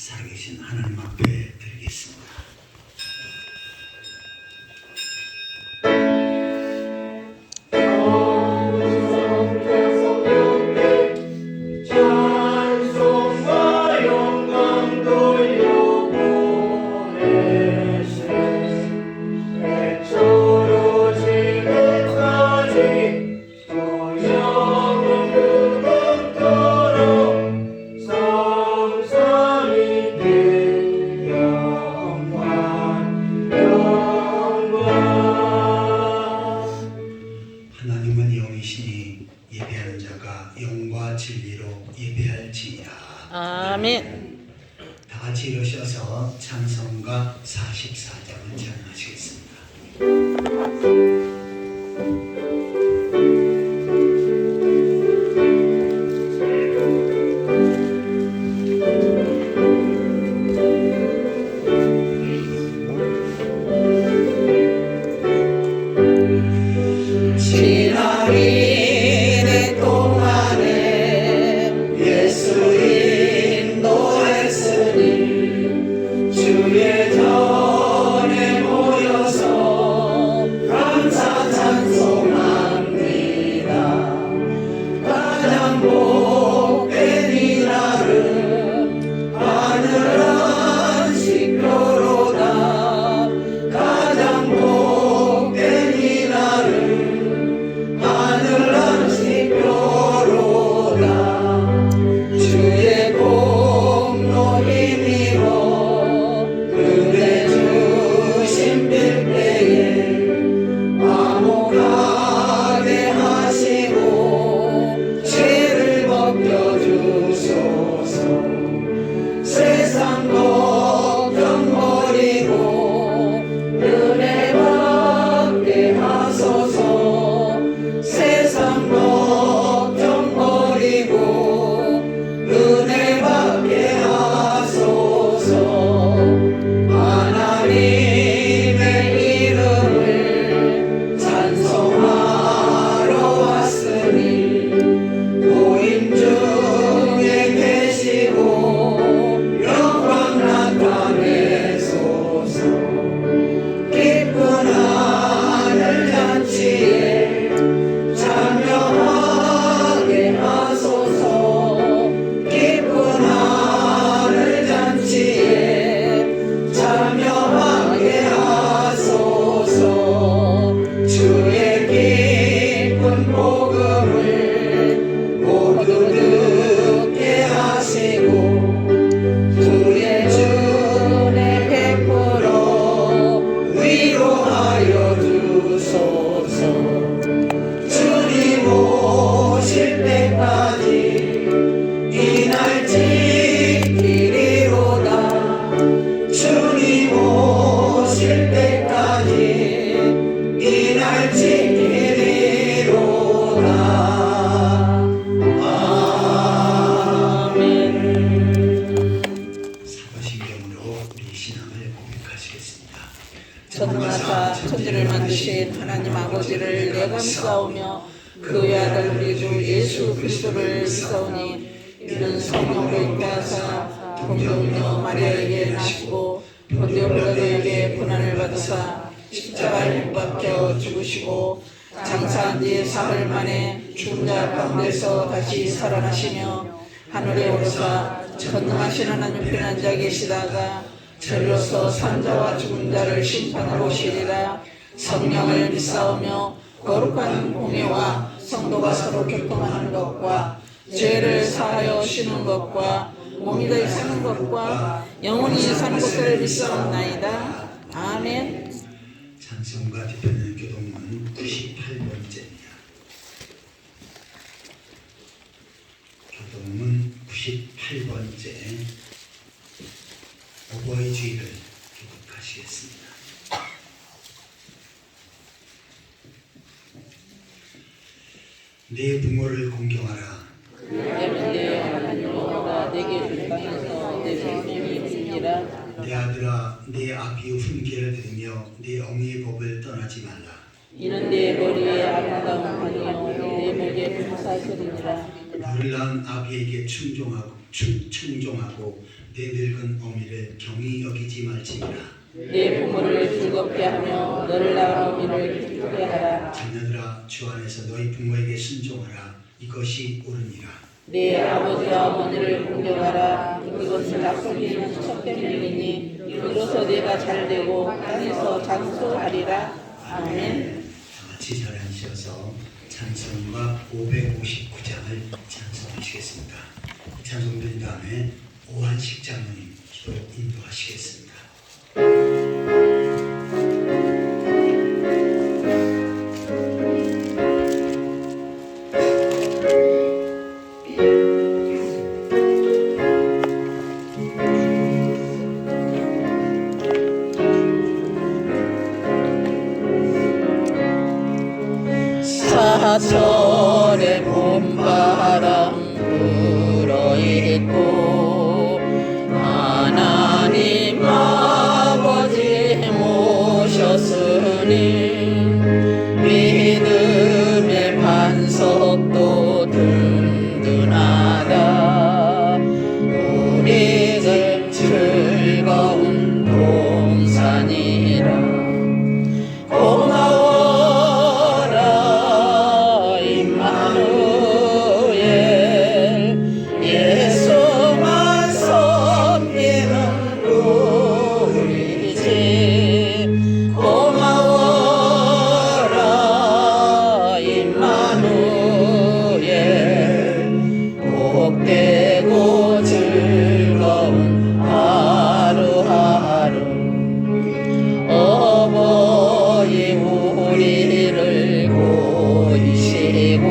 살아계신 하나님 앞에 드리겠습니다. 하나님은 영이시니 예배하는 자가 영과 진리로 예배할지니라. 아멘. 다 같이 일으셔서 찬송가 44장을 찬양하시겠습니다. 지나리네 동안에 예수 인도했으니 주의 전에 모여서 감사 찬송합니다. 가장 복된 이날은 하늘 안식교로다. 가장 복된 이날은 하늘 안식교로다. 주의 공로 힘입어 은혜 주신 빌때에 화목하게 하시고 죄를 벗겨주소서. 세상 걱정 버리고 은혜 받게 하소서. 세상 걱정 버리고 은혜 받게 하소서. 하나님의 이름을 찬송하러 왔으니 고인 중에 계시고 영광 나타내소서. 기쁜 하늘 잔치에 참여하게 하소서. 기쁜 하늘 잔치에 참여하게 하소서. 주의 기쁜 복음을 모두 듣게 하시고 주의 준에 베풀어 위로하여 주소서. 주님 오실 때까지 이 날 지키리로다. 주님 오실 때까지 이 날 지키리로다. 아멘. 사도신경으로 우리 신앙을 고백하시겠습니다. 전능하사 천지를 만드신 하나님 아버지를 내가 믿사오며 그의 아들 우리 주 예수 그리스도를 믿사오니 이는 성령으로 인도하사 동정녀 마리아에게 나시고 본디오 빌라도에게 고난을 받으사 십자가에 못 박혀 죽으시고 장사한 뒤 사흘 만에 죽은 자 가운데서 다시 살아나시며 하늘에 오르사 전능하신 하나님 편에 앉아 계시다가 저리로서 산자와 죽은 자를 심판하러 오시리라. 성령을 믿사오며 거룩한 공예와 성도가 서로 교통하는 것과 죄를 사하여 쉬는 것과 몸이 더 사는 것과 영원히 사는 것을 믿사옵나이다. 아멘. 찬송가 대표는 교동문 98번째입니다. 교동문 98번째 오버의 주의를 기록하시겠습니다. 내 부모를 공경하라. 왜냐면 내 하나님과 내게 준 땅에서 내 생명이 있느니라. 내 아들아, 내 아비의 훈계를 들으며 내 어머니의 법을 떠나지 말라. 이는 내 머리에 아름다운 판이요 내 목에 불사슬이니라. 너를 낳은 아비에게 충종하고 내 늙은 어미를 경히 여기지 말지니라. 내 부모를 즐겁게 하며 너를 낳은 어미를 기쁘게 하라. 자녀들아 주 안에서 너희 부모에게 순종하라. 이것이 옳으니라. 내 아버지와 어머니를 공경하라. 이것은 약속이는 첫 계명이니 이로써 내가 잘되고 땅에서 장수하리라. 아멘. 다 같이 자리에 앉으셔서 찬송가 559장을 찬송하시겠습니다. 찬송 드린 다음에 오한식 장로님 기도 인도하시겠습니다. 사철의 봄바람 불어있고 하나님 아버지 모셨으니 믿음의 반석도 든든하다. 우리는 즐거운 동산이라. 고마워라 임마누엘. 예수만 섬기는 우리 집. 고마워라 임마누엘. 복되고 즐거운 하루하루. 어버이 우리를 보이시고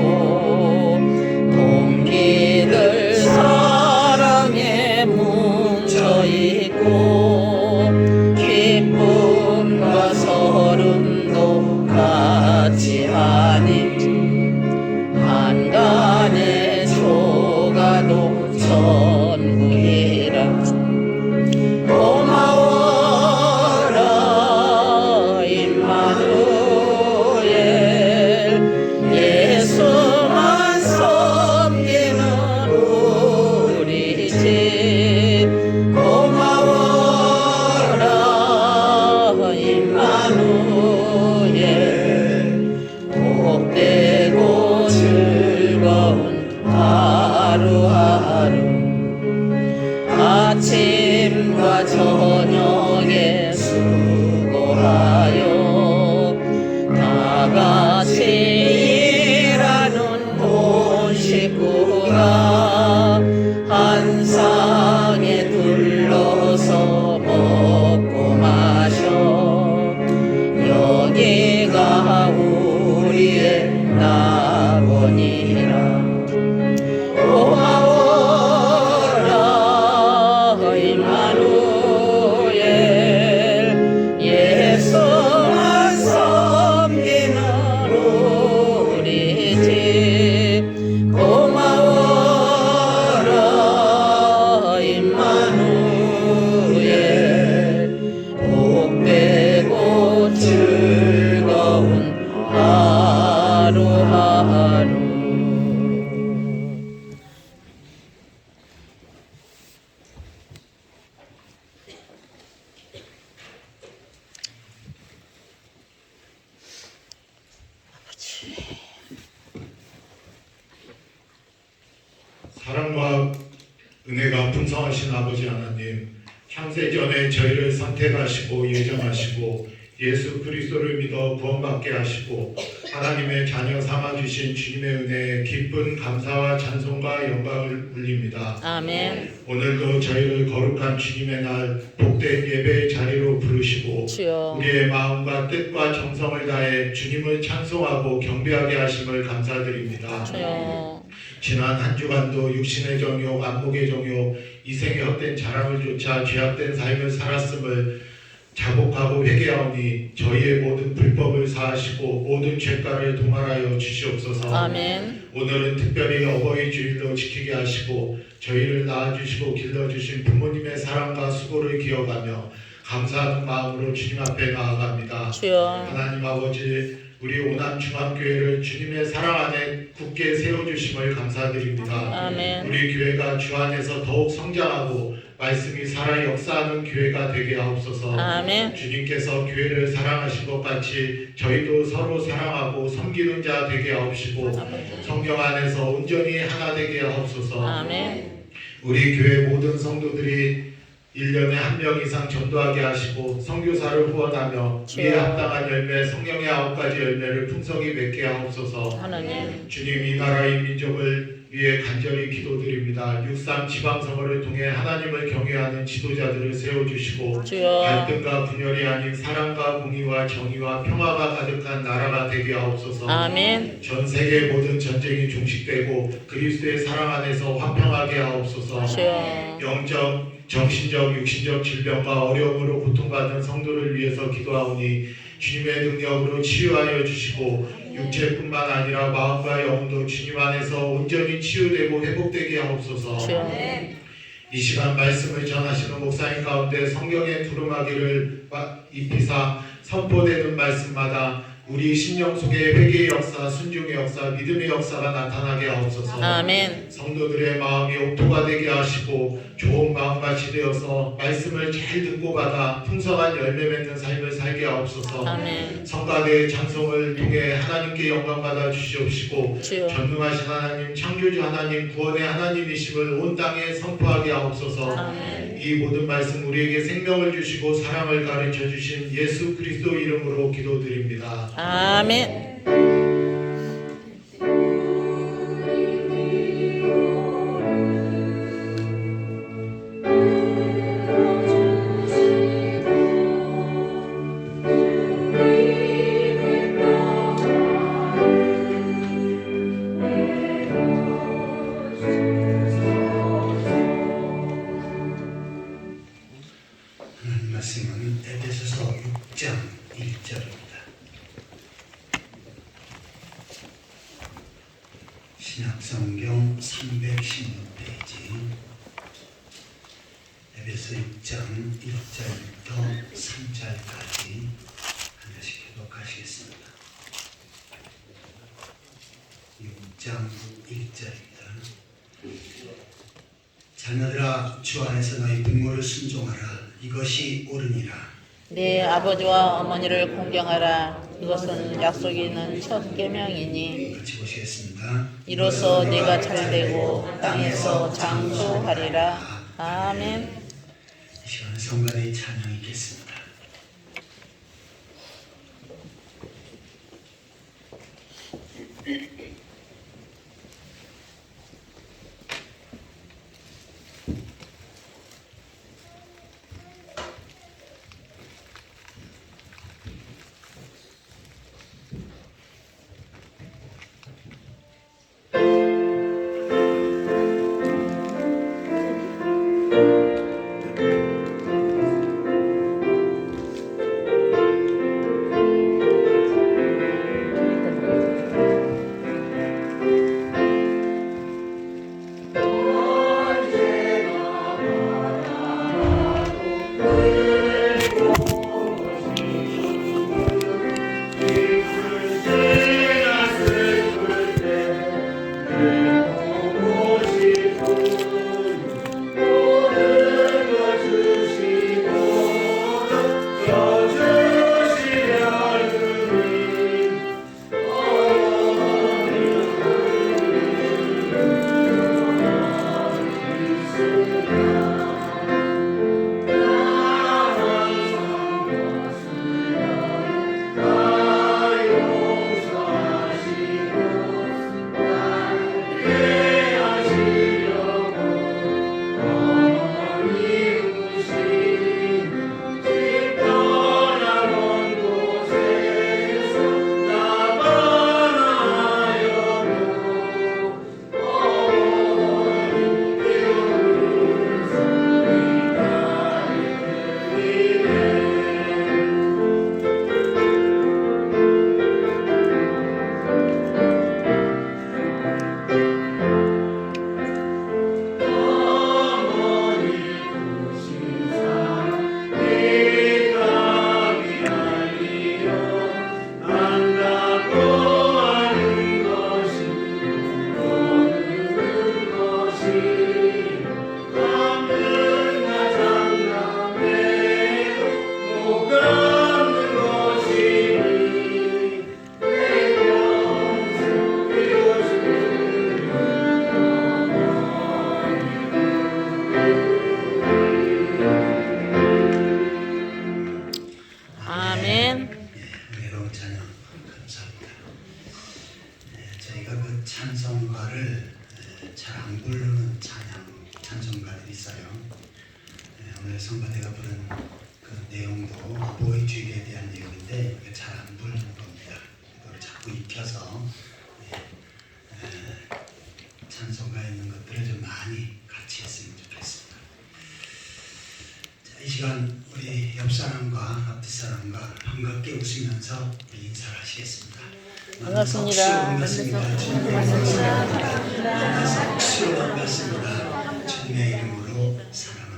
동기들 사랑에 뭉쳐있고 기쁨과 서름도 같이 하니 한간의 조가도 천국이라. 고마워라 임마누엘. 예수만 섬기는 우리 집. 고마워라 임마누엘. 복되고 즐거운 하루하루. 아침과 저녁에 수고하여 다같이 일하는 온 식구가 한 상에 둘러서 먹고 마셔. 여기가 우리의 낙원이라. 고마워라 임마누엘. 예수만 섬기는 우리 집. 고마워라 임마누엘. 복되고 즐거운 하루하루. 사랑과 은혜가 풍성하신 아버지 하나님, 창세전에 저희를 선택하시고 예정하시고 예수 그리스도를 믿어 구원받게 하시고 하나님의 자녀 삼아주신 주님의 은혜에 기쁜 감사와 찬송과 영광을 올립니다. 아멘. 오늘도 저희를 거룩한 주님의 날 복된 예배의 자리로 부르시고 주여. 우리의 마음과 뜻과 정성을 다해 주님을 찬송하고 경배하게 하심을 감사드립니다. 주여. 지난 한 주간도 육신의 정욕, 안목의 정욕, 이생의 헛된 자랑을 쫓아 죄악된 삶을 살았음을 자복하고 회개하오니 저희의 모든 불법을 사하시고 모든 죄가를 동할하여 주시옵소서. 아멘. 오늘은 특별히 어버이 주일로 지키게 하시고 저희를 낳아주시고 길러주신 부모님의 사랑과 수고를 기억하며 감사하는 마음으로 주님 앞에 나아갑니다. 주여. 하나님 아버지, 우리 오남중앙교회를 주님의 사랑 안에 굳게 세워주심을 감사드립니다. 아멘. 우리 교회가 주 안에서 더욱 성장하고 말씀이 살아 역사하는 교회가 되게 하옵소서. 아멘. 주님께서 교회를 사랑하신 것 같이 저희도 서로 사랑하고 섬기는 자 되게 하옵시고 성령 안에서 온전히 하나 되게 하옵소서. 아멘. 우리 교회 모든 성도들이 1년에 한 명 이상 전도하게 하시고 선교사를 후원하며 이에 합당한 열매 성령의 9가지 열매를 풍성히 맺게 하옵소서. 하나님. 주님, 이 나라 이 민족을 위해 간절히 기도드립니다. 6.3 지방선거를 통해 하나님을 경외하는 지도자들을 세워주시고 주여. 갈등과 분열이 아닌 사랑과 공의와 정의와 평화가 가득한 나라가 되게 하옵소서. 아멘. 전 세계 모든 전쟁이 종식되고 그리스도의 사랑 안에서 화평하게 하옵소서. 주여. 영적, 정신적, 육신적 질병과 어려움으로 고통받는 성도를 위해서 기도하오니 주님의 능력으로 치유하여 주시고 육체뿐만 아니라 마음과 영도 주님 안에서 온전히 치유되고 회복되게 하옵소서. 주여. 이 시간 말씀을 전하시는 목사님 가운데 성경의 두루마기를 입히사 선포되는 말씀마다 우리 심령 속에 회개의 역사, 순종의 역사, 믿음의 역사가 나타나게 하옵소서. 아멘. 성도들의 마음이 옥토가 되게 하시고 좋은 마음밭이 되어서 말씀을 잘 듣고 받아 풍성한 열매 맺는 삶을 살게 하옵소서. 아멘. 성가대의 찬송을 통해 하나님께 영광 받아 주시옵시고 주여. 전능하신 하나님, 창조주 하나님, 구원의 하나님이심을 온 땅에 선포하게 하옵소서. 아멘. 이 모든 말씀 우리에게 생명을 주시고 사랑을 가르쳐 주신 예수 그리스도 이름으로 기도드립니다. 아멘. 말씀은 에베소서 6장 1절입니다. 신약성경 316페이지 에베소 6장 1절부터 3절까지 하나씩 교독하시겠습니다. 6장 1절입니다. 자녀들아, 주 안에서 너희 부모를 순종하라. 이것이 옳으니라. 네 아버지와 어머니를 공경하라. 이것은 약속이 있는 첫 계명이니 같이 보시겠습니다. 이로써 내가 잘되고 땅에서 장수하리라. 아멘. 이 시간에 성가대의 찬양이 있겠습니다. 오늘 성가대가 부른 그 내용도 보이주일에 대한 내용인데 잘 안 부르는 겁니다. 이걸 자꾸 익혀서 찬송가 있는 것들을 좀 많이 같이 했으면 좋겠습니다. 자, 이 시간 우리 옆 사람과 앞뒤 사람과 반갑게 웃으면서 우리 인사를 하시겠습니다. 반갑습니다. 반갑습니다. 주님의 만나서 억수로 반갑습니다. 주님의 이름으로 사랑합니다.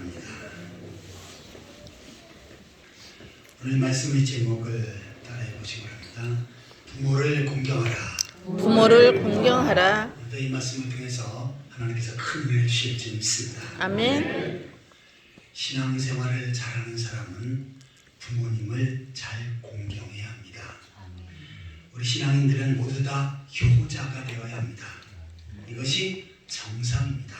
오늘 말씀의 제목을 따라해 보시기 바랍니다. 부모를 공경하라. 부모를 공경하라. 이 말씀을 통해서 하나님께서 큰 은혜를 주실 줄 믿습니다. 아멘. 신앙생활을 잘하는 사람은 부모님을 잘 공경해야 합니다. 우리 신앙인들은 모두 다 효자가 되어야 합니다. 이것이 정상입니다.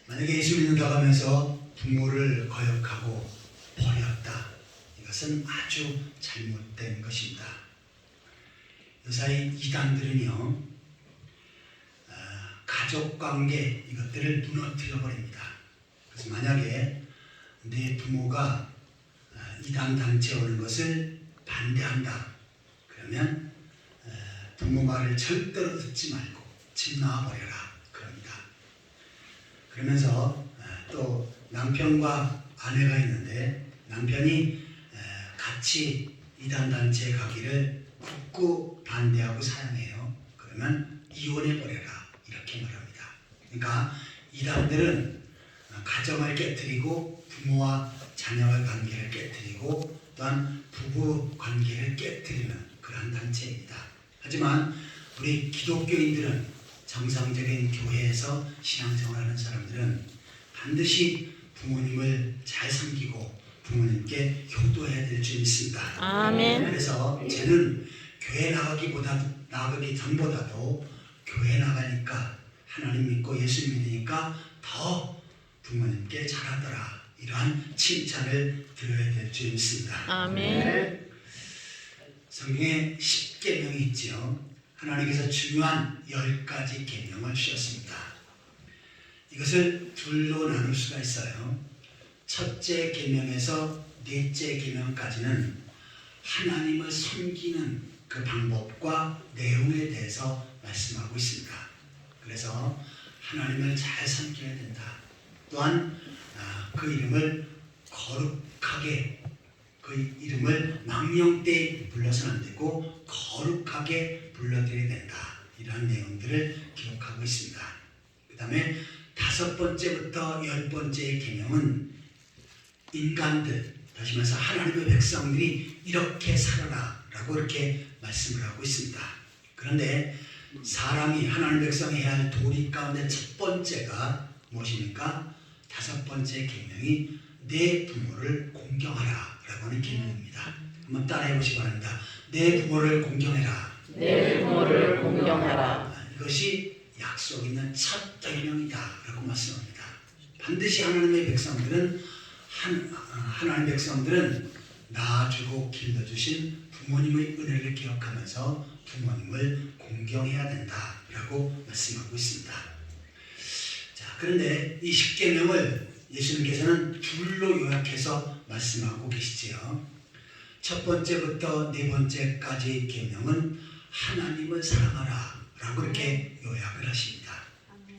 만약에 예수 믿는다고 하면서 부모를 거역하고 버렸다. 이것은 아주 잘못된 것입니다. 요사이 이단들은요, 가족관계 이것들을 무너뜨려 버립니다. 그래서 만약에 내 부모가 이단 단체에 오는 것을 반대한다. 그러면 부모 말을 절대로 듣지 말고 집 나와버려라. 그럽니다. 그러면서 또 남편과 아내가 있는데 남편이 같이 이단 단체에 가기를 굳고 반대하고 사양해요. 그러면 이혼해버려라. 이렇게 말합니다. 그러니까 이단들은 가정을 깨뜨리고 부모와 자녀의 관계를 깨뜨리고 또한 부부 관계를 깨뜨리는 그러한 단체입니다. 하지만 우리 기독교인들은 정상적인 교회에서 신앙생활하는 사람들은 반드시 부모님을 잘 섬기고 부모님께 효도해야 될 줄 믿습니다. 아멘. 그래서 저는 교회 나가기 전보다도 교회 나가니까 하나님 믿고 예수 믿으니까 더 부모님께 잘하더라. 이러한 칭찬을 들어야 될 줄 믿습니다. 아멘. 성경에 10계명이 있죠. 하나님께서 중요한 10가지 계명을 주셨습니다. 이것을 둘로 나눌 수가 있어요. 첫째 계명에서 넷째 계명까지는 하나님을 섬기는 그 방법과 내용에 대해서 말씀하고 있습니다. 그래서 하나님을 잘 섬겨야 된다. 또한 그 이름을 거룩하게, 그 이름을 망령되이 불러서는 안 되고 거룩하게 불러드려야 된다. 이러한 내용들을 기록하고 있습니다. 그 다음에 5번째부터 10번째의 계명은 인간들, 다시 말해서 하나님의 백성들이 이렇게 살아라 라고 이렇게 말씀을 하고 있습니다. 그런데 사람이, 하나님의 백성이 해야 할 도리 가운데 첫 번째가 무엇입니까? 5번째 계명이 내 부모를 공경하라 라고 하는 계명입니다. 한번 따라해 보시기 바랍니다. 내 부모를 공경해라. 내 부모를 공경하라. 이것이 약속 있는 첫 계명이다 라고 말씀합니다. 반드시 하나님의 백성들은 하나님의 백성들은 낳아주고 길러주신 부모님의 은혜를 기억하면서 부모님을 공경해야 된다 라고 말씀하고 있습니다. 자, 그런데 이 10계명을 예수님께서는 둘로 요약해서 말씀하고 계시지요. 첫 번째부터 네 번째까지의 계명은 하나님을 사랑하라 라고 이렇게 요약을 하십니다.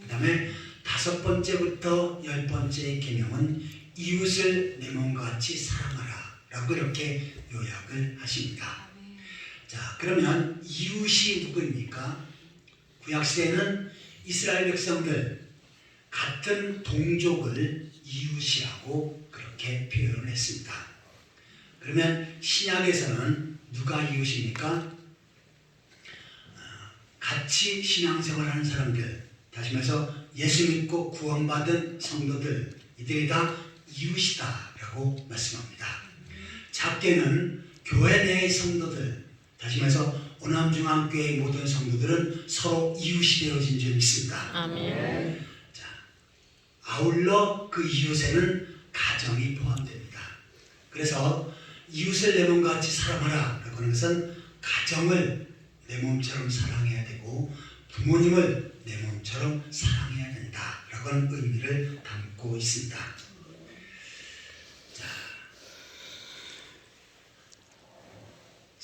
그 다음에 5번째부터 10번째의 계명은 이웃을 내 몸과 같이 사랑하라 라고 이렇게 요약을 하십니다. 자, 그러면 이웃이 누구입니까? 구약시대에는 이스라엘 백성들 같은 동족을 이웃이라고 그렇게 표현을 했습니다. 그러면 신약에서는 누가 이웃입니까? 같이 신앙생활하는 사람들, 다시 말해서 예수 믿고 구원받은 성도들, 이들이 다 이웃이다 라고 말씀합니다. 작게는 교회 내의 성도들, 다시 말해서 오남중앙교회의 모든 성도들은 서로 이웃이 되어진 줄 믿습니다. 아멘. 자, 아울러 그 이웃에는 가정이 포함됩니다. 그래서 이웃을 내 몸과 같이 사랑하라 라고 하는 것은 가정을 내 몸처럼 사랑해야 되고 부모님을 내 몸처럼 사랑해야 된다 라고 하는 의미를 담고 있습니다.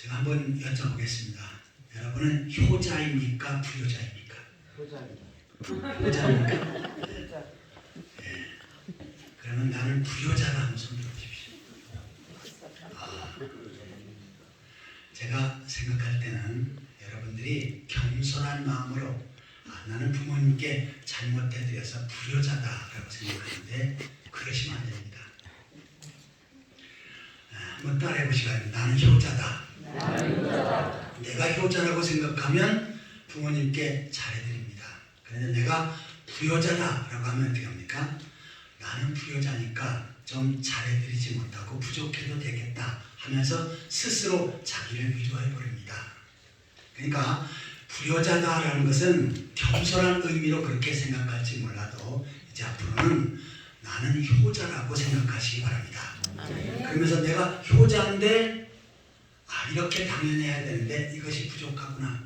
제가 한번 여쭤보겠습니다. 여러분은 효자입니까? 불효자입니까? 효자입니까? 그러면 나는 불효자다 하면 손 들어주십시오. 제가 생각할 때는 여러분들이 겸손한 마음으로 나는 부모님께 잘못해드려서 불효자다라고 생각하는데 그러시면 안 됩니다. 한번 따라해보시기 바랍니다. 나는 효자다. 내가 효자라고 생각하면 부모님께 잘해드립니다. 그런데 내가 불효자다라고 하면 어떻게 합니까? 나는 불효자니까 좀 잘해드리지 못하고 부족해도 되겠다 하면서 스스로 자기를 위로해버립니다. 그러니까 불효자다라는 것은 겸손한 의미로 그렇게 생각할지 몰라도 이제 앞으로는 나는 효자라고 생각하시기 바랍니다. 그러면서 내가 효자인데 이렇게 당연해야 되는데 이것이 부족하구나.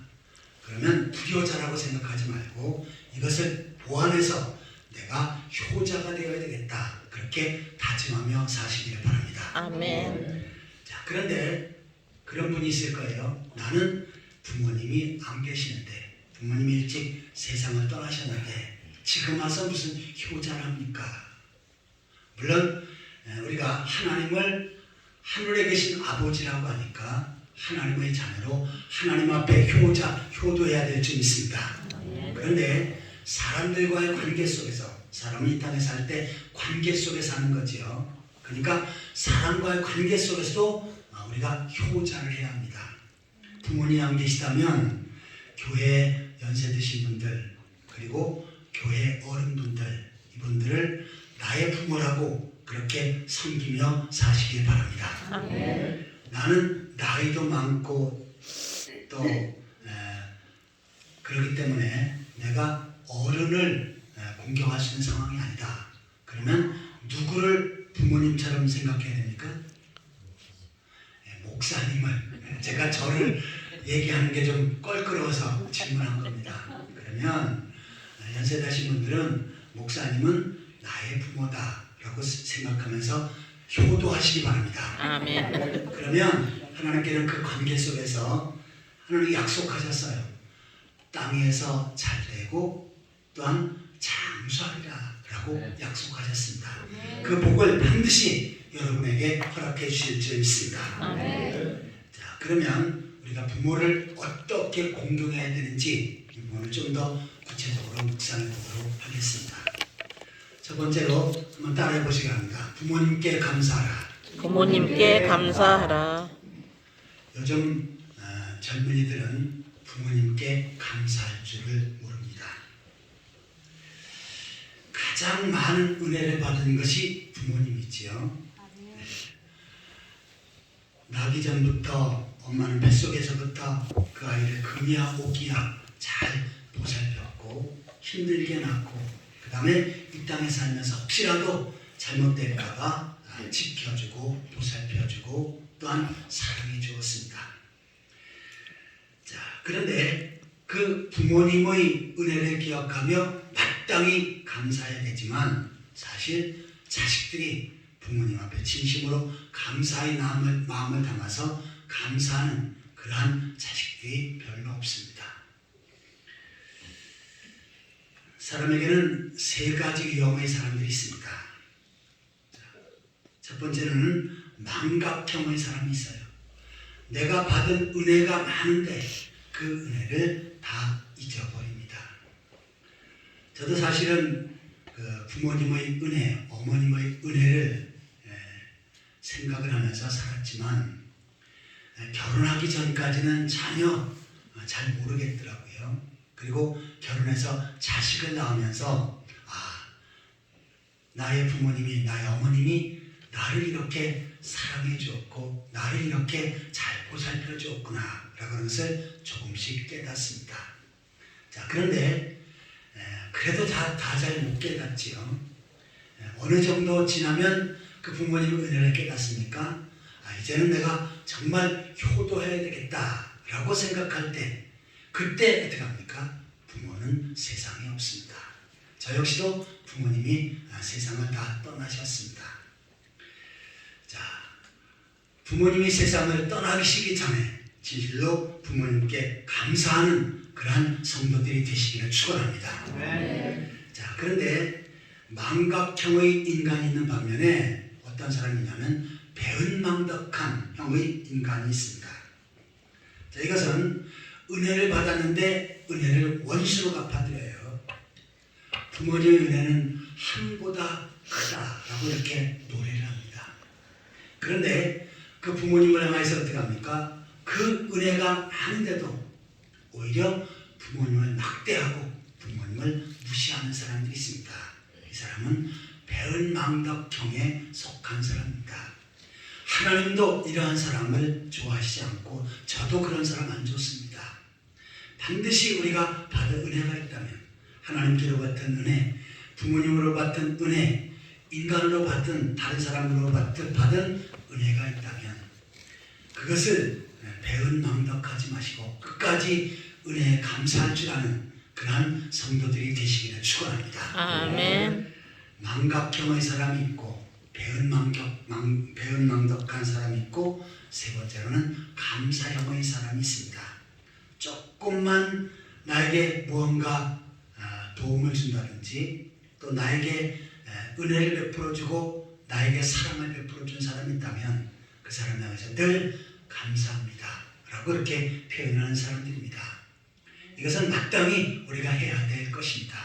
그러면 불효자라고 생각하지 말고 이것을 보완해서 내가 효자가 되어야 되겠다. 그렇게 다짐하며 사시기를 바랍니다. 아멘. 자, 그런데 그런 분이 있을 거예요. 나는 부모님이 안 계시는데 부모님이 일찍 세상을 떠나셨는데 지금 와서 무슨 효자를 합니까? 물론 우리가 하나님을 하늘에 계신 아버지라고 하니까 하나님의 자녀로 하나님 앞에 효도해야 될 줄 믿습니다. 그런데 사람들과의 관계 속에서 사람이 이 땅에 살 때 관계 속에 사는 거지요. 그러니까 사람과의 관계 속에서도 우리가 효자를 해야 합니다. 부모님이 안 계시다면 교회 연세 드신 분들 그리고 교회 어른분들 이분들을 나의 부모라고 그렇게 섬기며 사시길 바랍니다. 나는 나이도 많고 또 그렇기 때문에 내가 어른을 공경할 수 있는 상황이 아니다. 그러면 누구를 부모님처럼 생각해야 됩니까? 목사님을. 제가 저를 얘기하는 게 좀 껄끄러워서 질문한 겁니다. 그러면 연세 드신 분들은 목사님은 나의 부모다라고 생각하면서 효도하시기 바랍니다. 아멘. 그러면 하나님께는 그 관계 속에서 하나님이 약속하셨어요. 땅에서 잘 되고 또한 장수하리라 라고 약속하셨습니다. 그 복을 반드시 여러분에게 허락해 주실 줄 믿습니다. 자, 그러면 우리가 부모를 어떻게 공경해야 되는지 이 부분을 좀 더 구체적으로 묵상해 보도록 하겠습니다. 첫 번째로 한번 따라해 보시기 바랍니다. 부모님께 감사하라. 부모님께 감사하라. 요즘 젊은이들은 부모님께 감사할 줄을 모릅니다. 가장 많은 은혜를 받은 것이 부모님이지요. 나기 전부터 엄마는 뱃속에서부터 그 아이를 금이야 오기야 잘 보살폈고 힘들게 낳고 그 다음에 이 땅에 살면서 혹시라도 잘못될까봐 지켜주고 보살펴주고 또한 사랑해 주었습니다. 자, 그런데 그 부모님의 은혜를 기억하며 마땅히 감사해야 되지만 사실 자식들이 부모님 앞에 진심으로 감사의 마음을 담아서 감사하는 그러한 자식들이 별로 없습니다. 사람에게는 세 가지 유형의 사람들이 있습니다. 첫 번째는 망각형의 사람이 있어요. 내가 받은 은혜가 많은데 그 은혜를 다 잊어버립니다. 저도 사실은 그 부모님의 은혜, 어머님의 은혜를 생각을 하면서 살았지만 결혼하기 전까지는 전혀 잘 모르겠더라고요. 그리고 결혼해서 자식을 낳으면서 나의 부모님이, 나의 어머님이 나를 이렇게 사랑해 주었고 나를 이렇게 잘 보살펴 주었구나 라고 하는 것을 조금씩 깨닫습니다. 자, 그런데 그래도 다 잘 못 깨닫지요. 어느 정도 지나면 그 부모님의 은혜를 깨닫습니까? 이제는 내가 정말 효도해야 되겠다 라고 생각할 때 그때 어떻게 합니까? 부모는 세상에 없습니다. 저 역시도 부모님이 세상을 다 떠나셨습니다. 자, 부모님이 세상을 떠나시기 전에 진실로 부모님께 감사하는 그러한 성도들이 되시기를 축원합니다. 자, 그런데 망각형의 인간이 있는 반면에 어떤 사람이 있냐면 배은망덕한 형의 인간이 있습니다. 자, 이것은 은혜를 받았는데 은혜를 원수로 갚아드려요. 부모님의 은혜는 하늘보다 크다라고 이렇게 노래를 합니다. 그런데 그 부모님을 향해서 어떻게 합니까? 그 은혜가 많은데도 오히려 부모님을 막대하고 부모님을 무시하는 사람들이 있습니다. 이 사람은 배은망덕형에 속한 사람입니다. 하나님도 이러한 사람을 좋아하시지 않고 저도 그런 사람 안 좋습니다. 반드시 우리가 받은 은혜가 있다면 하나님께로 받은 은혜, 부모님으로 받은 은혜, 인간으로 받은 다른 사람으로 받은 은혜가 있다면 그것을 배은망덕하지 마시고 끝까지 은혜에 감사할 줄 아는 그러한 성도들이 되시기를 축원합니다. 아멘. 망각형의 사람이 있고 배은망덕한 사람이 있고 세 번째로는 감사형의 사람이 있습니다. 조금만 나에게 무언가 도움을 준다든지 또 나에게 은혜를 베풀어주고 나에게 사랑을 베풀어준 사람이 있다면 그 사람에 대해서 늘 감사합니다 라고 이렇게 표현하는 사람들입니다. 이것은 마땅히 우리가 해야 될 것입니다.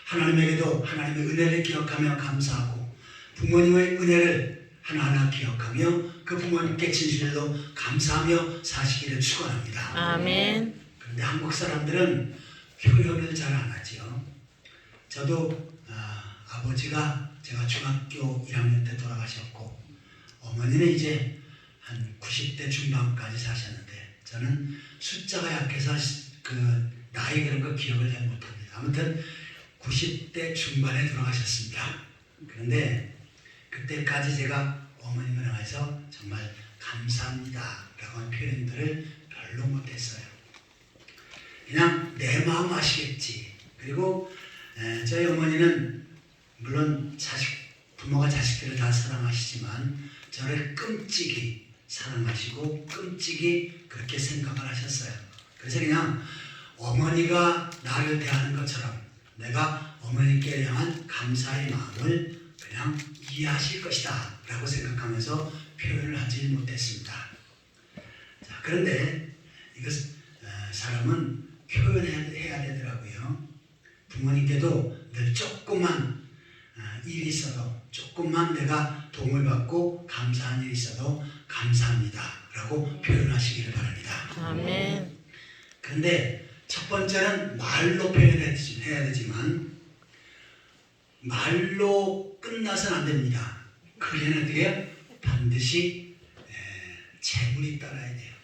하나님에게도 하나님의 은혜를 기억하며 감사하고 부모님의 은혜를 하나하나 기억하며 그 부모님께 진실로 감사하며 사시기를 축원합니다. 아멘. 그런데 한국 사람들은 표현을 잘 안 하지요. 저도 아버지가 제가 중학교 1학년 때 돌아가셨고 어머니는 이제 한 90대 중반까지 사셨는데 저는 숫자가 약해서 그 나이 그런 거 기억을 잘 못합니다. 아무튼 90대 중반에 돌아가셨습니다. 그런데 그때까지 제가 어머님을 향해서 정말 감사합니다 라고 하는 표현들을 별로 못했어요. 그냥 내 마음 아시겠지. 그리고 저희 어머니는 물론 부모가 자식들을 다 사랑하시지만 저를 끔찍이 사랑하시고 끔찍이 그렇게 생각을 하셨어요. 그래서 그냥 어머니가 나를 대하는 것처럼 내가 어머니께 향한 감사의 마음을 그냥 이해하실 것이다 라고 생각하면서 표현을 하지 못했습니다. 자, 그런데 이것 사람은 표현해야 되더라고요. 부모님께도 늘 조그만 일이 있어도 조금만 내가 도움을 받고 감사한 일이 있어도 감사합니다 라고 표현하시기를 바랍니다. 아멘. 그런데 첫 번째는 말로 표현해야 되지만 말로 끝나서는 안 됩니다. 그게는 어떻게 해요? 반드시 재물이 따라야 돼요.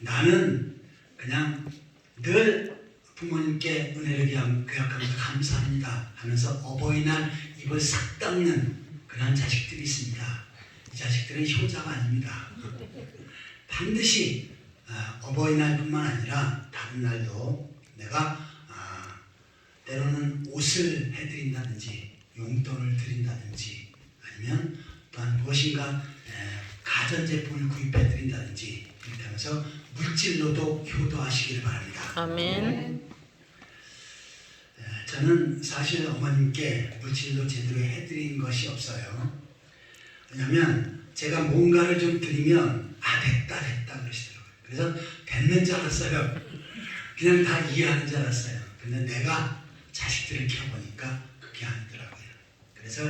나는 그냥 늘 부모님께 은혜를 기억하면서 감사합니다 하면서 어버이날 입을 싹 닦는 그런 자식들이 있습니다. 이 자식들은 효자가 아닙니다. 반드시 어버이날뿐만 아니라 다른 날도 내가 때로는 옷을 해드린다든지 용돈을 드린다든지 아니면 또한 무엇인가 가전제품을 구입해드린다든지 이렇게 하면서 물질로도 효도하시기를 바랍니다. 아멘. 저는 사실 어머님께 물질로 제대로 해드린 것이 없어요. 왜냐하면 제가 뭔가를 좀 드리면 됐다 그러시더라고요. 그래서 됐는 줄 알았어요. 그냥 다 이해하는 줄 알았어요. 근데 내가 자식들을 키워보니까 그게 아니더라고요. 그래서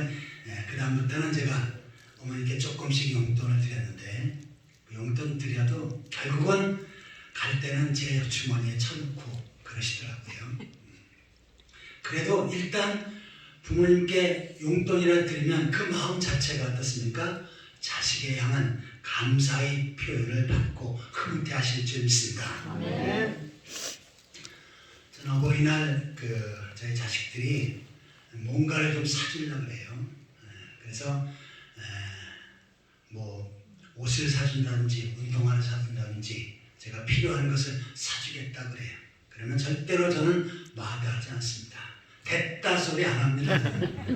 그 다음부터는 제가 어머니께 조금씩 용돈을 드렸는데 그 용돈 드려도 결국은 갈 때는 제 주머니에 쳐놓고 그러시더라고요. 그래도 일단 부모님께 용돈이라 드리면 그 마음 자체가 어떻습니까? 자식에 향한 감사의 표현을 받고 흐뭇해하실 줄 믿습니다. 아멘. 저는 어버이날 저희 자식들이 뭔가를 좀 사주려고 그래요. 그래서 뭐 옷을 사준다든지 운동화를 사준다든지 제가 필요한 것을 사주겠다 그래요. 그러면 절대로 저는 마다하지 않습니다. 됐다 소리 안 합니다.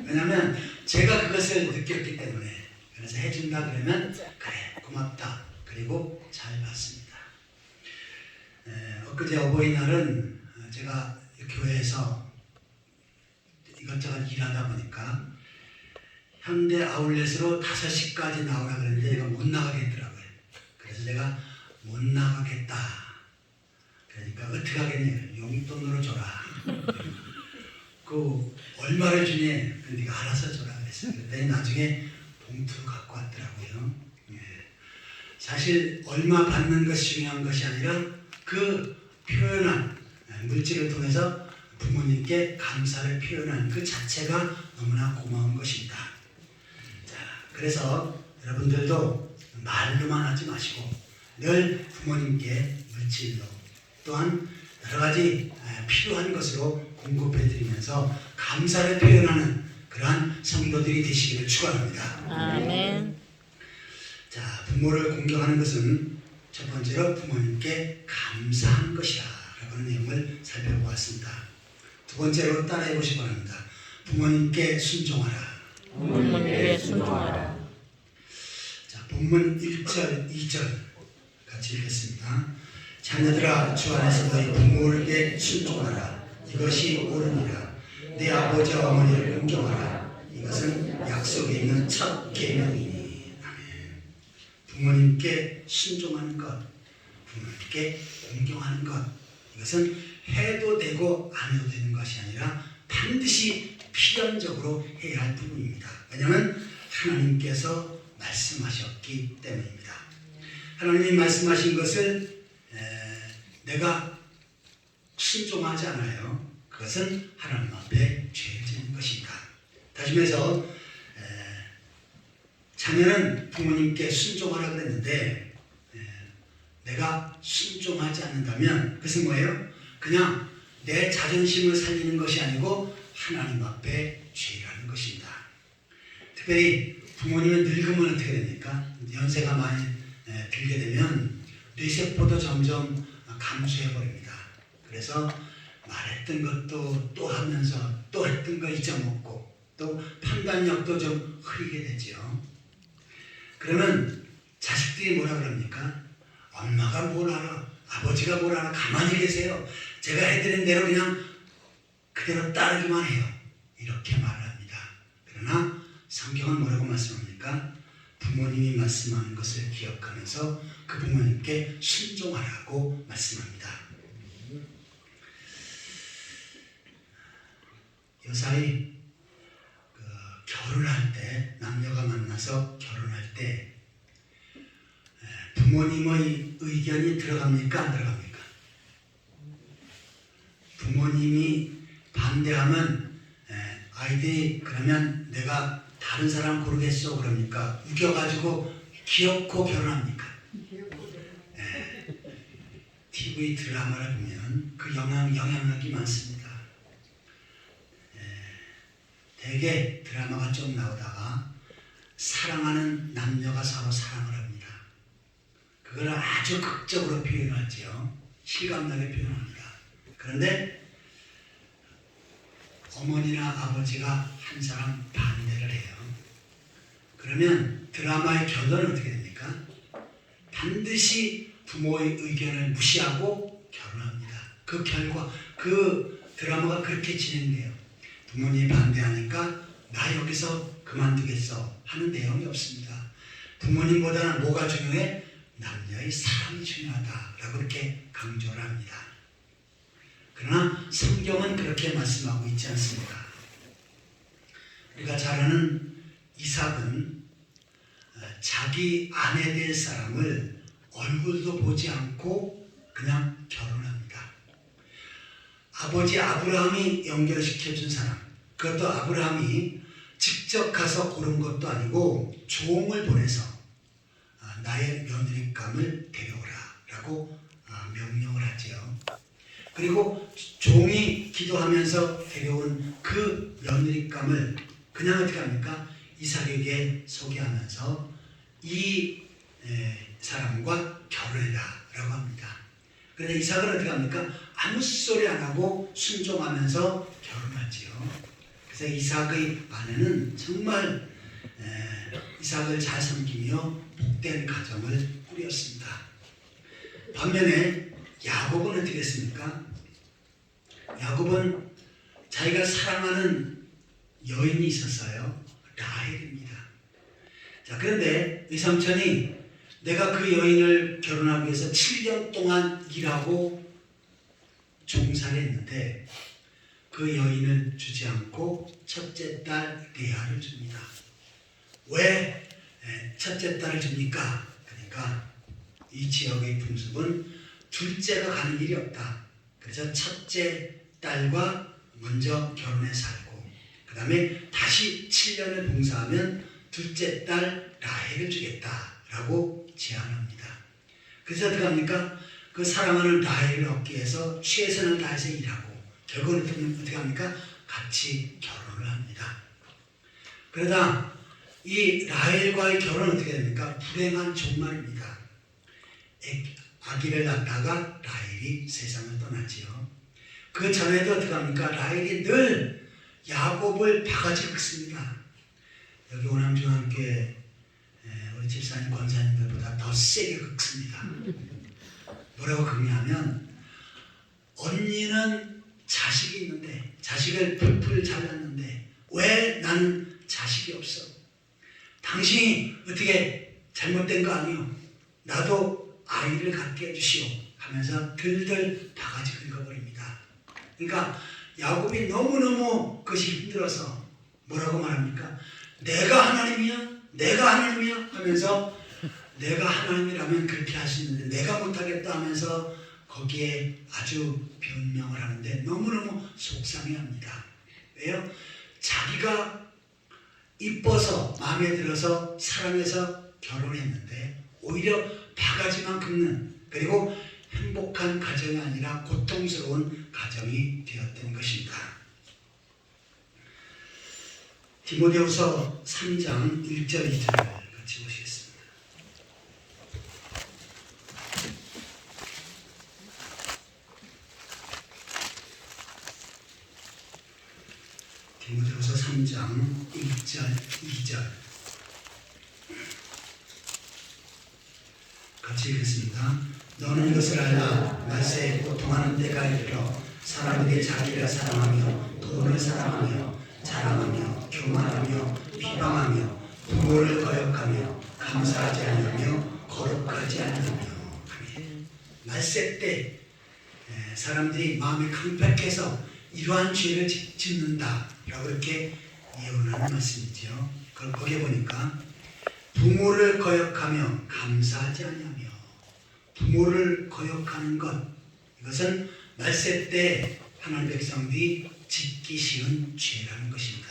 왜냐하면 제가 그것을 느꼈기 때문에. 그래서 해준다 그러면 그래 고맙다 그리고 잘 받습니다. 엊그제 어버이날은 제가 교회에서 이것저것 일하다 보니까 현대 아울렛으로 5시까지 나오라 그랬는데 내가 못 나가겠더라고요. 그래서 내가 못 나가겠다. 그러니까 어떻게 하겠냐. 용돈으로 줘라. 그 얼마를 주니? 네가 알아서 줘라 그랬어요. 그랬더니 나중에 봉투 갖고 왔더라고요. 사실 얼마 받는 것이 중요한 것이 아니라 그 표현한 물질을 통해서 부모님께 감사를 표현한 그 자체가 너무나 고마운 것입니다. 자, 그래서 여러분들도 말로만 하지 마시고 늘 부모님께 물질로 또한 여러 가지 필요한 것으로 공급해 드리면서 감사를 표현하는 그러한 성도들이 되시기를 축원합니다. 아멘. 자, 부모를 공경하는 것은 첫 번째로 부모님께 감사하는 것이라 라고 하는 내용을 살펴보았습니다. 두 번째로 따라해 보시기 바랍니다. 부모님께 순종하라. 부모님께 순종하라. 자, 본문 1절, 2절 같이 읽겠습니다. 자녀들아, 주 안에서 너희 부모에게 순종하라. 이것이 옳으니라. 내 아버지와 어머니를 공경하라. 이것은 약속에 있는 첫 계명이니. 아멘. 부모님께 순종하는 것, 부모님께 공경하는 것, 이것은 해도 되고 안 해도 되는 것이 아니라 반드시 필연적으로 해야 할 부분입니다. 왜냐하면 하나님께서 말씀하셨기 때문입니다. 하나님이 말씀하신 것을 내가 순종하지 않아요. 그것은 하나님 앞에 죄를 짓는 것입니다. 다시 말해서 자녀는 부모님께 순종하라 그랬는데 내가 순종하지 않는다면 그것은 뭐예요? 그냥 내 자존심을 살리는 것이 아니고 하나님 앞에 죄라는 것입니다. 특별히 부모님은 늙으면 어떻게 됩니까? 연세가 많이 들게 되면 뇌세포도 점점 감소해버립니다. 그래서 말했던 것도 또 하면서 또 했던 거 잊어먹고 또 판단력도 좀 흐리게 되죠. 그러면 자식들이 뭐라 그럽니까? 엄마가 뭘 알아? 아버지가 뭘 알아? 가만히 계세요. 제가 해드린 대로 그냥 그대로 따르기만 해요. 이렇게 말을 합니다. 그러나 성경은 뭐라고 말씀합니까? 부모님이 말씀하는 것을 기억하면서 그 부모님께 순종하라고 말씀합니다. 요사이 결혼할 때 남녀가 만나서 결혼할 때 부모님의 의견이 들어갑니까? 안 들어갑니까? 부모님이 반대하면 아이들이 그러면 내가 다른 사람 고르겠어 그럽니까? 우겨가지고 귀엽고 결혼합니까? TV 드라마를 보면 그 영향력이 많습니다. 대개 드라마가 좀 나오다가 사랑하는 남녀가 서로 사랑을 합니다. 그걸 아주 극적으로 표현하지요. 실감나게 표현합니다. 그런데 어머니나 아버지가 한 사람 반대를 해요. 그러면 드라마의 결론은 어떻게 됩니까? 반드시 부모의 의견을 무시하고 결혼합니다. 그 결과 그 드라마가 그렇게 진행돼요. 부모님이 반대하니까 나 여기서 그만두겠어 하는 내용이 없습니다. 부모님보다는 뭐가 중요해? 남녀의 사랑이 중요하다라고 이렇게 강조를 합니다. 그러나 성경은 그렇게 말씀하고 있지 않습니다. 우리가 잘 아는 이삭은 자기 아내 될 사람을 얼굴도 보지 않고 그냥 결혼합니다. 아버지 아브라함이 연결시켜준 사람, 그것도 아브라함이 직접 가서 고른 것도 아니고 종을 보내서 나의 며느리감을 데려오라 라고 명령을 하지요. 그리고 종이 기도하면서 데려온 그 며느리감을 그냥 어떻게 합니까? 이삭에게 소개하면서 이 사람과 결혼해라 라고 합니다. 그런데 이삭은 어떻게 합니까? 아무 소리 안 하고 순종하면서 결혼하지요. 그래서 이삭의 아내는 정말 이삭을 잘 섬기며 복된 가정을 꾸렸습니다. 반면에 야곱은 어떻게 했습니까? 야곱은 자기가 사랑하는 여인이 있었어요. 라헬입니다. 자, 그런데 이 삼촌이 내가 그 여인을 결혼하기 위해서 7년 동안 일하고 종사를 했는데 그 여인을 주지 않고 첫째 딸 레아를 줍니다. 왜 첫째 딸을 줍니까? 그러니까 이 지역의 풍습은 둘째가 가는 일이 없다. 그래서 첫째 딸과 먼저 결혼해 살고 그 다음에 다시 7년을 봉사하면 둘째 딸 라헬을 주겠다라고 제안합니다. 그래서 어떻게 합니까? 그 사랑하는 라헬을 얻기 위해서 최선을 다해서 일하고 결국은 어떻게 합니까? 같이 결혼을 합니다. 그러다 이 라헬과의 결혼은 어떻게 됩니까? 불행한 종말입니다. 아기를 낳다가 라헬이 세상을 떠나지요. 그 전에도 어떻게 합니까? 라헬이 늘 야곱을 바가지 긁습니다. 여기 오남중학교에 우리 집사님 권사님들보다 더 세게 긁습니다. 뭐라고 긁냐면 언니는 자식이 있는데 자식을 풀풀 잘랐는데 왜 나는 자식이 없어? 당신이 어떻게 잘못된 거 아니오? 나도 아이를 갖게 해주시오 하면서 들들 바가지 긁어버립니다. 그러니까 야곱이 너무너무 그것이 힘들어서 뭐라고 말합니까? 내가 하나님이야? 내가 하나님이야? 하면서 내가 하나님이라면 그렇게 할 수 있는데 내가 못하겠다 하면서 거기에 아주 변명을 하는데 너무너무 속상해합니다. 왜요? 자기가 이뻐서 마음에 들어서 사랑해서 결혼했는데 오히려 바가지만 긁는 그리고 행복한 가정이 아니라 고통스러운 가정이 되었던 것입니다. 디모데후서 3장 1절 2절을 같이 보시겠습니다. 디모데후서 3장 1절 2절 같이 읽겠습니다. 너는 이것을 알라. 말세에 고통하는 때가 이르러 사람들이 자기를 사랑하며 돈을 사랑하며 자랑하며 교만하며 비방하며 부모를 거역하며 감사하지 않으며 거룩하지 않으며 말세 때 사람들이 마음이 강팍해서 이러한 죄를 짓는다라고 이렇게 예언하는 말씀이죠. 그걸 거기에 보니까 부모를 거역하며 감사하지 않으며 부모를 거역하는 것 이것은 말세 때 하나님 백성들이 짓기 쉬운 죄라는 것입니다.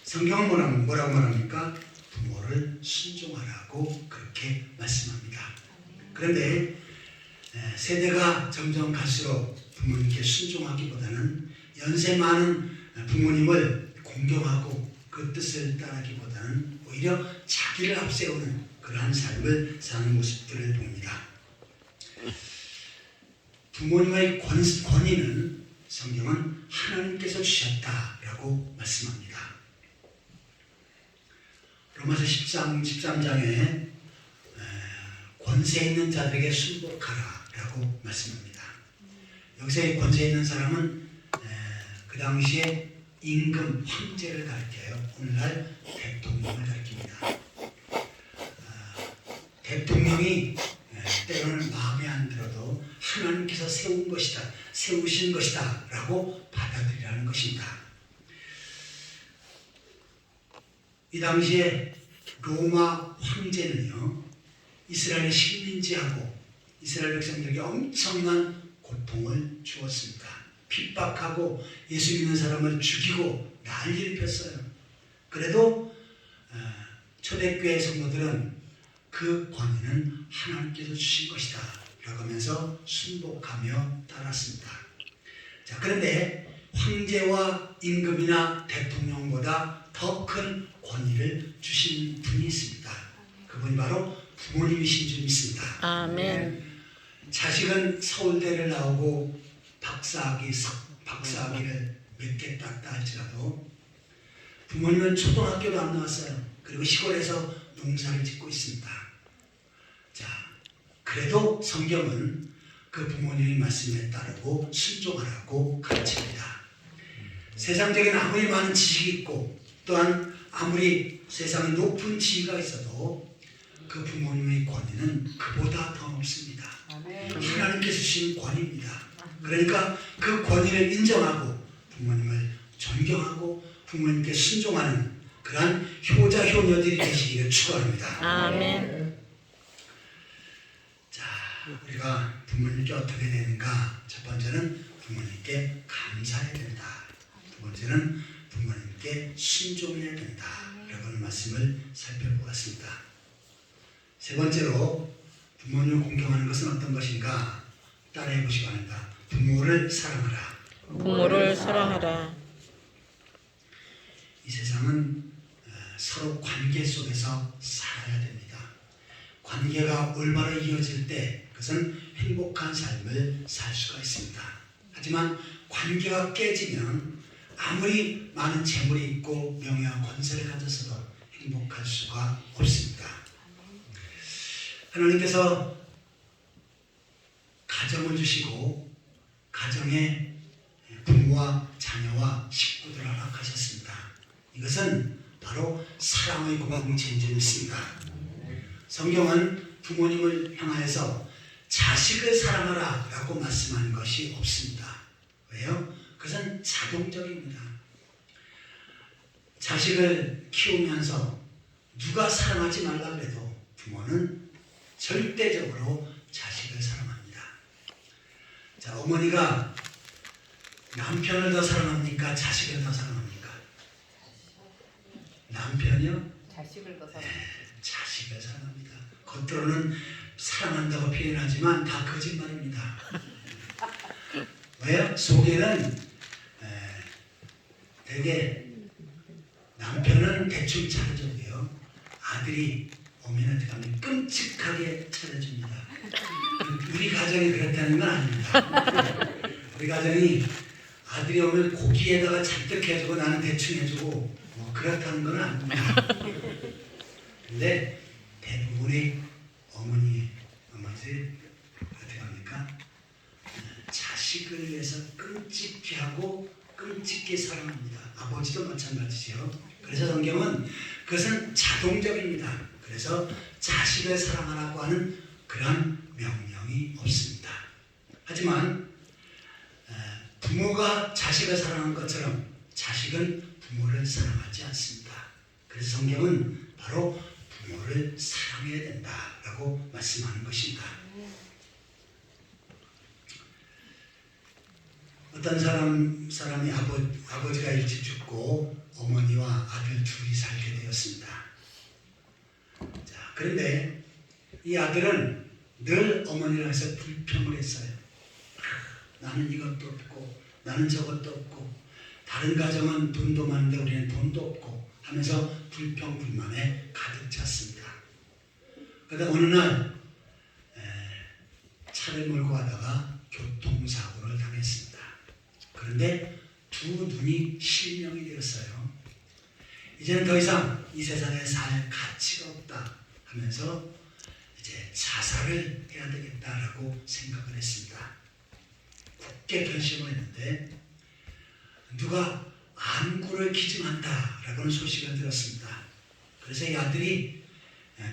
성경은 뭐라고 말합니까? 부모를 순종하라고 그렇게 말씀합니다. 그런데 세대가 점점 갈수록 부모님께 순종하기보다는 연세 많은 부모님을 공경하고 그 뜻을 따르기보다는 오히려 자기를 앞세우는 그러한 삶을 사는 모습들을 봅니다. 부모님의 권위는 성경은 하나님께서 주셨다라고 말씀합니다. 로마서 13장에 권세 있는 자들에게 순복하라라고 말씀합니다. 여기서 권세 있는 사람은 그 당시에 임금, 황제를 가리켜요. 오늘날 대통령을 가리킵니다. 대통령이 때로는 마음에 안 들어도 하나님께서 세우신 것이다 라고 받아들이라는 것입니다. 이 당시에 로마 황제는요 이스라엘의 식민지하고 이스라엘 백성들에게 엄청난 고통을 주었습니다. 핍박하고 예수 믿는 사람을 죽이고 난리를 폈어요. 그래도 초대교회 성도들은 그 권위는 하나님께서 주신 것이다 라고 하면서 순복하며 따랐습니다. 자, 그런데 황제와 임금이나 대통령보다 더 큰 권위를 주신 분이 있습니다. 그분이 바로 부모님이신 줄 믿습니다. 아멘. 자식은 서울대를 나오고 박사학위를 몇 개 땄다 할지라도 부모님은 초등학교도 안 나왔어요. 그리고 시골에서 농사를 짓고 있습니다. 자, 그래도 성경은 그 그 부모님의 말씀에 따르고 순종하라고 가르칩니다. 세상적인 아무리 많은 지식이 있고 또한 아무리 세상에 높은 지위가 있어도 그 부모님의 권위는 그보다 더 높습니다. 하나님께서 주신 권위입니다. 그러니까 그 권위를 인정하고 부모님을 존경하고 부모님께 순종하는 그러한 효자 효녀들이 되시기를 축원합니다. 아멘. 자, 우리가 부모님께 어떻게 되는가? 첫 번째는 부모님께 감사해야 된다. 두 번째는 부모님께 순종해야 된다. 라는 말씀을 살펴보았습니다. 세 번째로 부모님을 공경하는 것은 어떤 것인가? 따라해 보시기 바랍니다. 부모를 사랑하라. 부모를 사랑하라. 이 세상은 서로 관계 속에서 살아야 됩니다. 관계가 올바로 이어질 때 그것은 행복한 삶을 살 수가 있습니다. 하지만 관계가 깨지면 아무리 많은 재물이 있고 명예와 권세를 가졌어도 행복할 수가 없습니다. 하나님께서 가정을 주시고 가정에 부모와 자녀와 식구들을 허락하셨습니다. 이것은 바로 사랑의 공동체인 줄 믿습니다. 성경은 부모님을 향하여서 자식을 사랑하라 라고 말씀한 것이 없습니다. 왜요? 그것은 자동적입니다. 자식을 키우면서 누가 사랑하지 말라 그래도 부모는 절대적으로 자식을 사랑합니다. 자, 어머니가 남편을 더 사랑합니까? 자식을 더 사랑합니까? 남편이요? 자식을 더 사랑. 자식을 사랑합니다. 겉으로는 사랑한다고 표현하지만 다 거짓말입니다. 왜요? 속에는 되게 남편은 대충 차려주고요. 아들이 오면 어떻게 하면 끔찍하게 차려줍니다. 우리 가정이 그렇다는 건 아닙니다. 우리 가정이 아들이 오면 고기에다가 잔뜩 해주고 나는 대충 해주고 뭐 그렇다는 건 아닙니다. 근데 대부분의 어머니들 어떻게 합니까? 자식을 위해서 끔찍히 하고 끔찍히 사랑합니다. 아버지도 마찬가지죠. 그래서 성경은 그것은 자동적입니다. 그래서 자식을 사랑하라고 하는 그런 명령이 없습니다. 하지만 부모가 자식을 사랑한 것처럼 자식은 부모를 사랑하지 않습니다. 그래서 성경은 바로 부모를 사랑해야 된다라고 말씀하는 것입니다. 어떤 사람이 아버지가 일찍 죽고 어머니와 아들 둘이 살게 되었습니다. 자, 그런데 이 아들은 늘 어머니를 해서 불평을 했어요. 나는 이것도 없고 나는 저것도 없고 다른 가정은 돈도 많은데 우리는 돈도 없고 하면서 불평불만에 가득 찼습니다. 그러다 어느 날 차를 몰고 가다가 교통사고를 당했습니다. 그런데 두 눈이 실명이 되었어요. 이제는 더 이상 이 세상에 살 가치가 없다 하면서 이제 자살을 해야 되겠다라고 생각을 했습니다. 굳게 결심을 했는데 누가 안구를 기증한다라고는 소식을 들었습니다. 그래서 이 아들이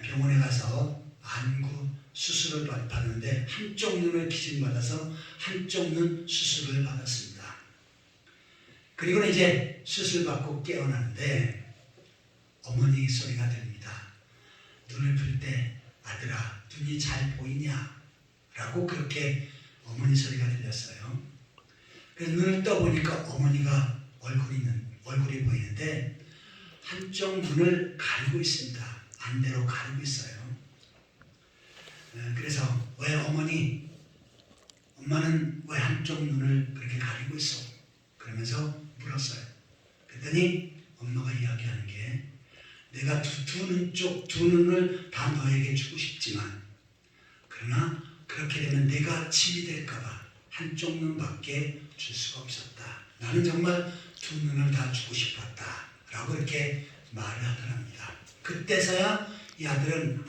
병원에 가서 안구 수술을 받았는데 한쪽 눈을 기증받아서 한쪽 눈 수술을 받았습니다. 그리고 이제 수술 받고 깨어나는데 어머니 소리가 들립니다. 눈을 풀 때 아들아 눈이 잘 보이냐? 라고 그렇게 어머니 소리가 들렸어요. 그래서 눈을 떠보니까 어머니가 얼굴이 보이는데 한쪽 눈을 가리고 있습니다. 안대로 가리고 있어요. 그래서 왜 엄마는 왜 한쪽 눈을 그렇게 가리고 있어? 그러면서 물었어요. 그랬더니 엄마가 이야기하는 게 내가 두 눈을 다 너에게 주고 싶지만 그러나 그렇게 되면 내가 짐이 될까봐 한쪽 눈밖에 줄 수가 없었다. 나는 정말 두 눈을 다 주고 싶었다. 라고 이렇게 말을 하더랍니다. 그때서야 이 아들은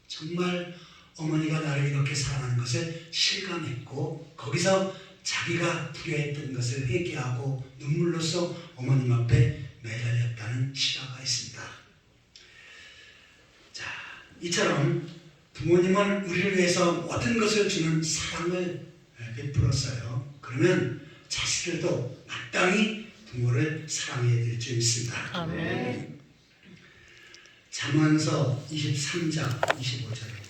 정말 어머니가 나를 이렇게 사랑하는 것을 실감했고 거기서 자기가 불효했던 것을 회개하고 눈물로써 어머님 앞에 매달렸다는 실화가 있습니다. 자, 이처럼 부모님은 우리를 위해서 모든 것을 주는 사랑을 베풀었어요. 그러면 자식들도 마땅히 부모를 사랑해야 될 줄 믿습니다. 아멘. 잠언서 23장 25절입니다.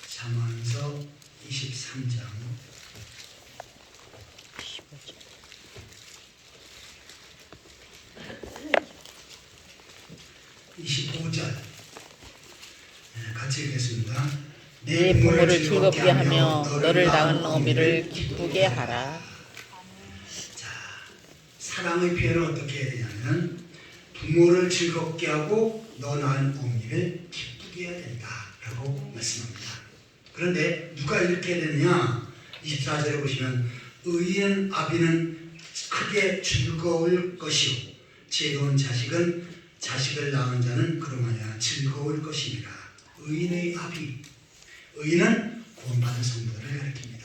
잠언서 23장 25절 같이 읽겠습니다. 내 부모를 즐겁게 하며 너를 낳은 어미를 기쁘게 하라. 자, 사랑의 표현을 어떻게 해야 되냐면 부모를 즐겁게 하고 너 낳은 어미를 기쁘게 해야 된다라고 말씀합니다. 그런데 누가 이렇게 해야 되느냐? 24절에 보시면 의인 아비는 크게 즐거울 것이요 지혜로운 자식을 낳은 자는 그러하냐 즐거울 것입니다. 의인의 아비, 의인은 구원받은 성도들을 가리킵니다.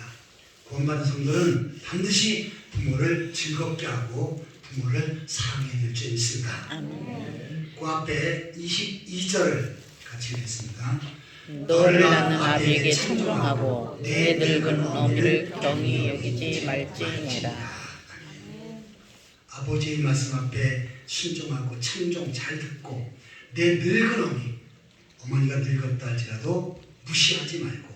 구원받은 성도는 반드시 부모를 즐겁게 하고 부모를 사랑해야 될 줄 믿습니다. 그 앞에 22절을 같이 읽겠습니다. 너를 낳는 아비에게 청종하고 내 늙은 어미를 경히 여기지 말지니라. 아버지의 말씀 앞에 순종하고 청종 잘 듣고 내 늙은 어머니가 늙었다 할지라도 무시하지 말고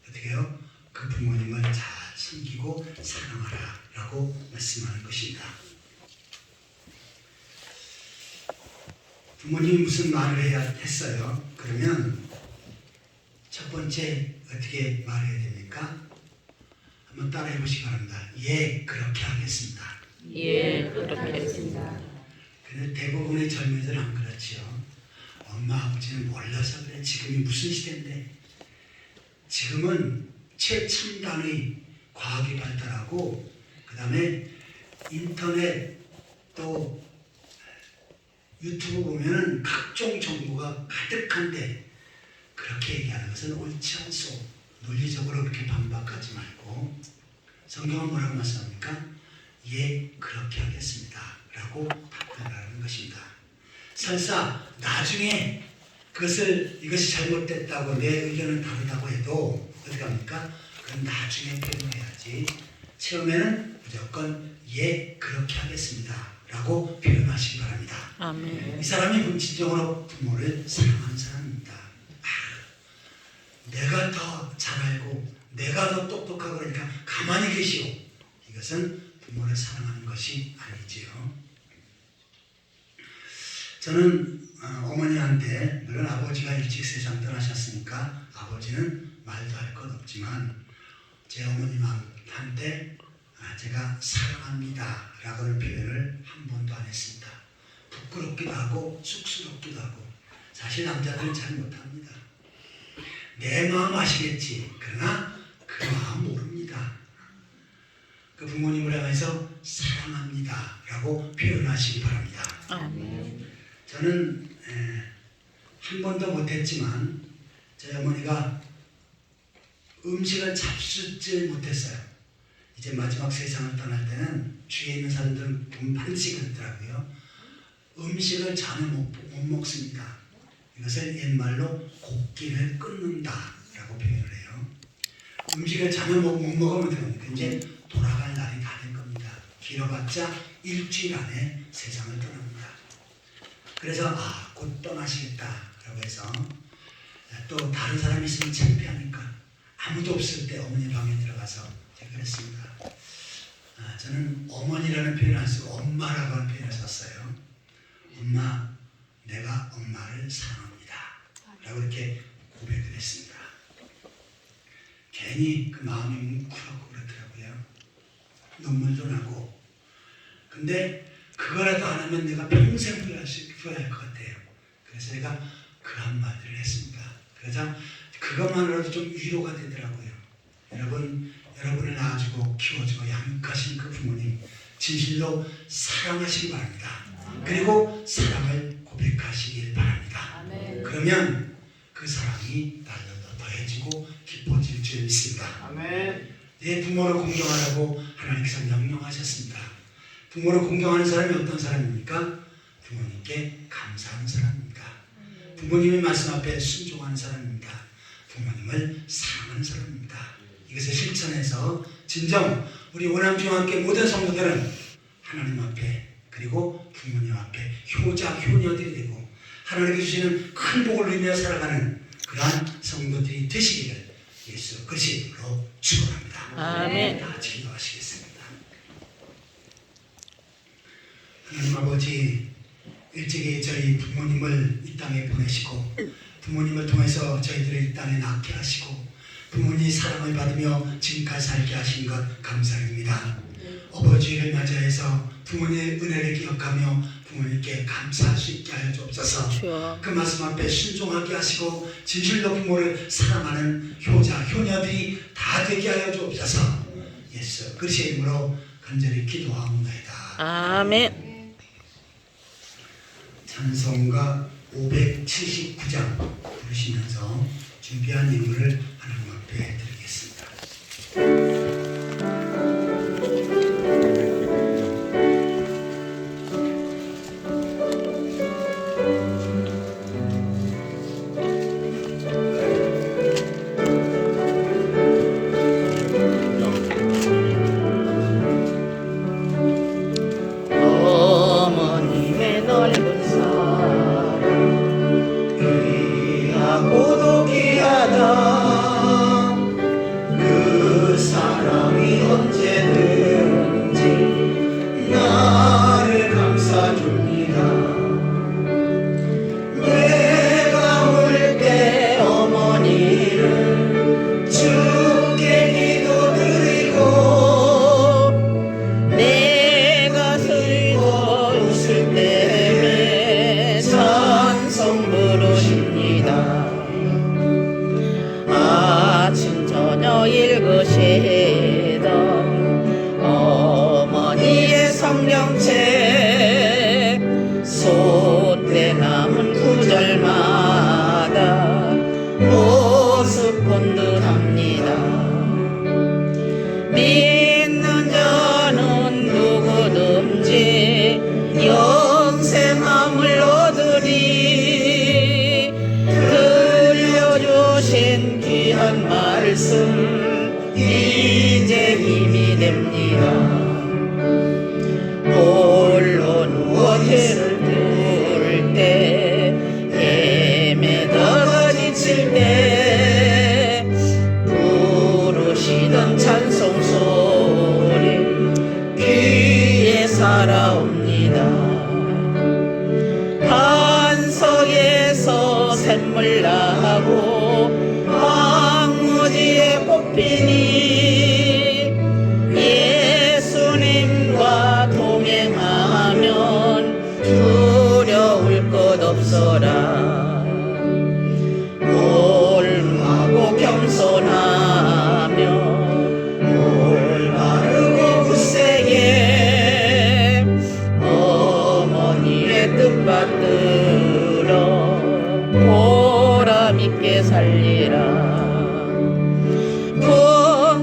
어떻게 해요? 그 부모님을 잘 섬기고 사랑하라 라고 말씀하는 것입니다. 부모님이 무슨 말을 해야 했어요? 그러면 첫 번째 어떻게 말해야 됩니까? 한번 따라해 보시기 바랍니다. 예, 그렇게 하겠습니다. 예, 그렇게 했습니다. 근데 대부분의 젊은이들은 안 그렇지요. 엄마 아버지는 몰라서 그래. 지금이 무슨 시대인데. 지금은 최첨단의 과학이 발달하고 그 다음에 인터넷 또 유튜브 보면은 각종 정보가 가득한데 그렇게 얘기하는 것은 옳지 않소. 논리적으로 그렇게 반박하지 말고 성경은 뭐라고 말씀합니까? 예, 그렇게 하겠습니다 라고 답변하는 것입니다. 설사 나중에 이것이 잘못됐다고 내 의견은 다르다고 해도 어떻게 합니까? 그럼 나중에 표현해야지. 처음에는 무조건 예, 그렇게 하겠습니다 라고 표현하시기 바랍니다. 아멘. 이 사람이 진정으로 부모를 사랑하는 사람입니다. 내가 더 잘 알고 내가 더 똑똑하고 그러니까 가만히 계시오. 이것은 부모를 사랑하는 것이 아니지요. 저는 어머니한테 물론 아버지가 일찍 세상 떠나셨으니까 아버지는 말도 할 것 없지만 제 어머님한테 제가 사랑합니다 라고는 표현을 한 번도 안 했습니다. 부끄럽기도 하고 쑥스럽기도 하고 사실 남자들은 잘 못합니다. 내 마음 아시겠지. 그러나 그 마음 모릅니다. 그 부모님을 향해서 사랑합니다 라고 표현하시기 바랍니다. 아멘. 저는 한 번도 못했지만 저희 어머니가 음식을 잡수질 못했어요. 이제 마지막 세상을 떠날 때는 주위에 있는 사람들은 보면 반드시 그러더라고요. 음식을 전혀 못 먹습니다. 이것을 옛말로 곡기를 끊는다라고 표현을 해요. 음식을 전혀 못 먹으면 됩니다. 이제 돌아갈 날이 다 된 겁니다. 길어봤자 일주일 안에 세상을 떠납니다. 그래서 곧 떠나시겠다라고 해서 또 다른 사람이 있으면 창피하니까 아무도 없을 때 어머니 방에 들어가서 제가 그랬습니다. 저는 어머니라는 표현을 안 쓰고 엄마라고 하는 표현을 썼어요. 엄마, 내가 엄마를 사랑합니다 라고 이렇게 고백을 했습니다. 괜히 그 마음이 뭉클하고 그렇더라고요. 눈물도 나고. 근데 그거라도 안 하면 내가 평생 후회할 것 같아요. 그래서 제가 그 한마디를 했습니다. 그래서 그것만으로도 좀 위로가 되더라고요. 여러분, 여러분을 낳아주고 키워주고 양육하신 그 부모님 진실로 사랑하시기 바랍니다. 그리고 사랑을 고백하시길 바랍니다. 그러면 그 사랑이 날로 더 더해지고 깊어질 줄 믿습니다. 내 부모를 공경하라고 하나님께서 명령하셨습니다. 부모를 공경하는 사람이 어떤 사람입니까? 부모님께 감사하는 사람입니다. 부모님의 말씀 앞에 순종하는 사람입니다. 부모님을 사랑하는 사람입니다. 이것을 실천해서 진정 우리 오남중학교 모든 성도들은 하나님 앞에 그리고 부모님 앞에 효자 효녀들이 되고 하나님께 주시는 큰 복을 누리며 살아가는 그러한 성도들이 되시기를 예수 그리스도로 축원합니다. 아멘. 다 같이 기도하시겠습니다. 하나님 아버지, 일찍이 저희 부모님을 이 땅에 보내시고 부모님을 통해서 저희들을 이 땅에 낳게 하시고 부모님 사랑을 받으며 지금까지 살게 하신 것 감사합니다. 어버이주일을 맞이해서 부모님의 은혜를 기억하며 부모님께 감사할 수 있게 하여 주옵소서. 주여. 그 말씀 앞에 순종하게 하시고 진실로 부모를 사랑하는 효자 효녀들이 다 되게 하여 주옵소서. 예수 그리스도의 이름으로 간절히 기도하옵나이다. 아멘. 찬송가 579장 부르시면서 준비한 예물을 하나님 앞에 드리겠습니다. 어머님의 넓은 사랑 귀하고도 귀하다. 그 사랑이 언제든지 나를 감싸줍니다. 내가 올 때 어머니를 주께 기도드리고 내가 슬고 웃을 때에 찬송 부르십니다. 아침 저녁 읽으시던 어머니의 성경책 솥에 남은 구절마다 모습 본 듯합니다. 믿는 자는 누구든지 영생함을 얻으리. 들려주신 귀한 말씀 이제 힘이 됩니다. 홀로 누워 해를 뚫을 때 헤매다가 지칠 때 부르시던 찬송 소리 귀에 살아옵니다. 반석에서 샘물 나고 황무지에 꽃피니 예수님과 동행하면 두려울 것 없어라. 올하고 겸손하며 올바르고 굳세게 어머니의 뜻 받들어 보람 있게 살리라.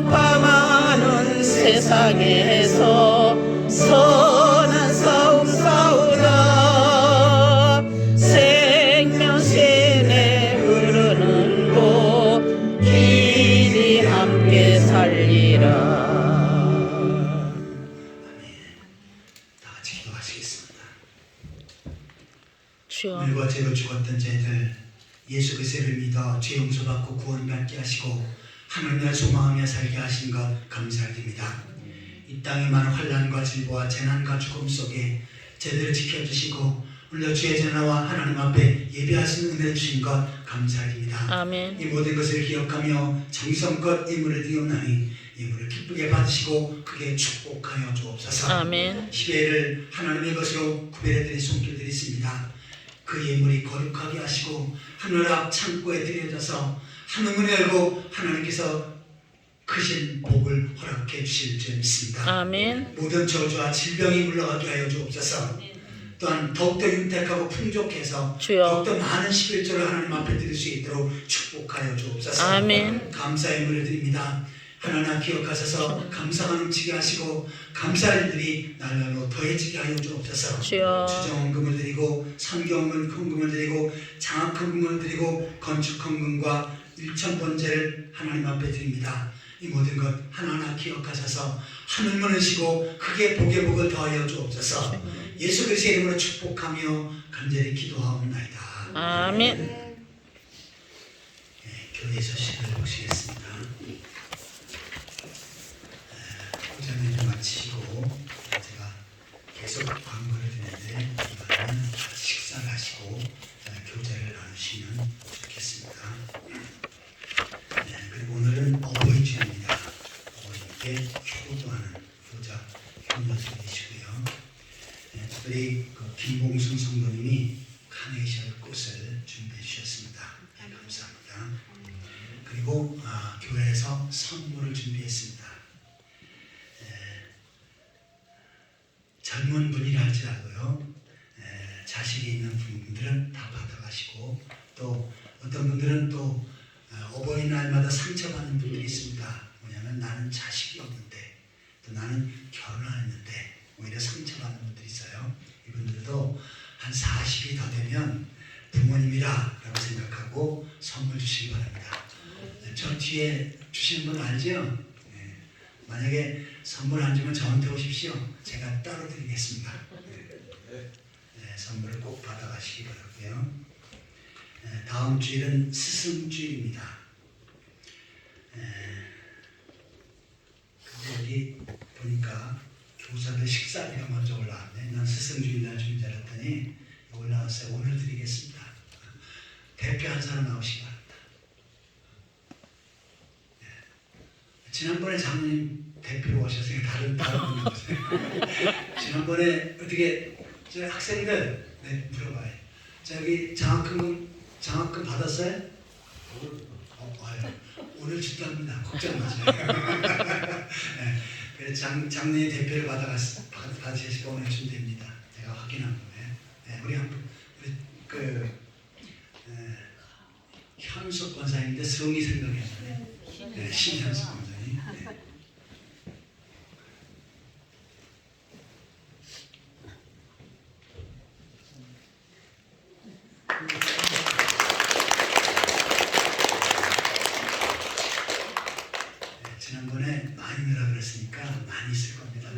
풍파많은 세상에서 선한 싸움 싸우다 생명샘에 흐르는 곳 길이 함께 살리라. 다 같이 기도하시겠습니다. 주여. 물과 죄로 죽었던 저희들 예수 그리스도를 믿어 죄 용서받고 구원받게 하시고 하나님을 소망하며 살게 하신 것 감사드립니다. 이 땅의 많은 환난과 질보와 재난과 죽음 속에 저희들을 지켜주시고 오늘 주의 전화와 하나님 앞에 예배하시는 은혜 주신 것 감사드립니다. 아멘. 이 모든 것을 기억하며 정성껏 예물을 드리옵나니 예물을 기쁘게 받으시고 크게 축복하여 주옵소서. 아멘. 10회를 하나님의 것으로 구별해드린 손길 드리십니다. 그 예물이 거룩하게 하시고 하늘 앞 창고에 들여져서 하늘문을 열고 하나님께서 크신 복을 허락해 주실 줄 믿습니다. 아멘. 모든 저주와 질병이 물러가게 하여 주옵소서. 또한 더욱더 윤택하고 풍족해서 주여. 더욱더 많은 11조를 하나님 앞에 드릴 수 있도록 축복하여 주옵소서. 아멘. 감사의 물을 드립니다. 하나님 기억하셔서 감사가 넘치게 하시고 감사할 일들이 날로 더해지게 하여 주옵소서. 주여. 주정헌금을 드리고 선경헌금을 드리고 장학헌금을 드리고 건축헌금과 일천번제를 하나님 앞에 드립니다. 이 모든 것 하나하나 기억하셔서 하늘문을 쉬고 크게 복의 복을 더하여 주옵소서. 예수 그리스도의 이름으로 축복하며 간절히 기도하옵나이다. 아멘. 네, 교회 소식을 보시겠습니다. 후자는 마치시고 제가 계속 광고를 드리는데 이번에는 식사를 하시고 교제를 나누시면 좋겠습니다. 네, 그리고 오늘은 어버이 주일입니다. 어버이께 효도하는 효자 효녀들이시고요. 네, 특별히 김봉순 성도님이 카네이션 꽃을 준비해 주셨습니다. 네, 감사합니다. 그리고 교회에서 선물을 준비했습니다. 젊은 분이라 할지라도요, 자식이 있는 분들은 다 받아가시고, 또 어떤 분들은 또 어버이날마다 상처받는 분들이 있습니다. 뭐냐면 나는 자식이 없는데, 또 나는 결혼 안 했는데 오히려 상처받는 분들이 있어요. 이분들도 한 40이 더 되면 부모님이라 라고 생각하고 선물 주시기 바랍니다. 저 뒤에 주시는 분 알죠? 만약에 선물 안 주면 저한테 오십시오. 제가 따로 드리겠습니다. 네, 선물을 꼭 받아가시기 바라고요. 다음 주일은 스승주일입니다. 근데 여기 보니까 교사들 식사비가 먼저 올라왔네. 난 스승주일 날 주인 줄 알았더니 올라왔어요. 오늘 드리겠습니다. 대표 한 사람 나오시기 바랍니다. 지난번에 장로님 대표로 오셨으니 다른 분이 오세요. 지난번에 어떻게 저 학생들 물어봐요. 저기 장학금 받았어요? 오늘 준답니다. 걱정 마세요. 네, 그래서 장로님 대표를 받으시고 오늘 준답니다. 제가 확인한 거예요. 네, 우리 현숙 권사님인데 성이 생각이 안 나네. 네, 신현숙 권사님. 네. 지난번에 많이 넣으라 그랬으니까 많이 있을 겁니다.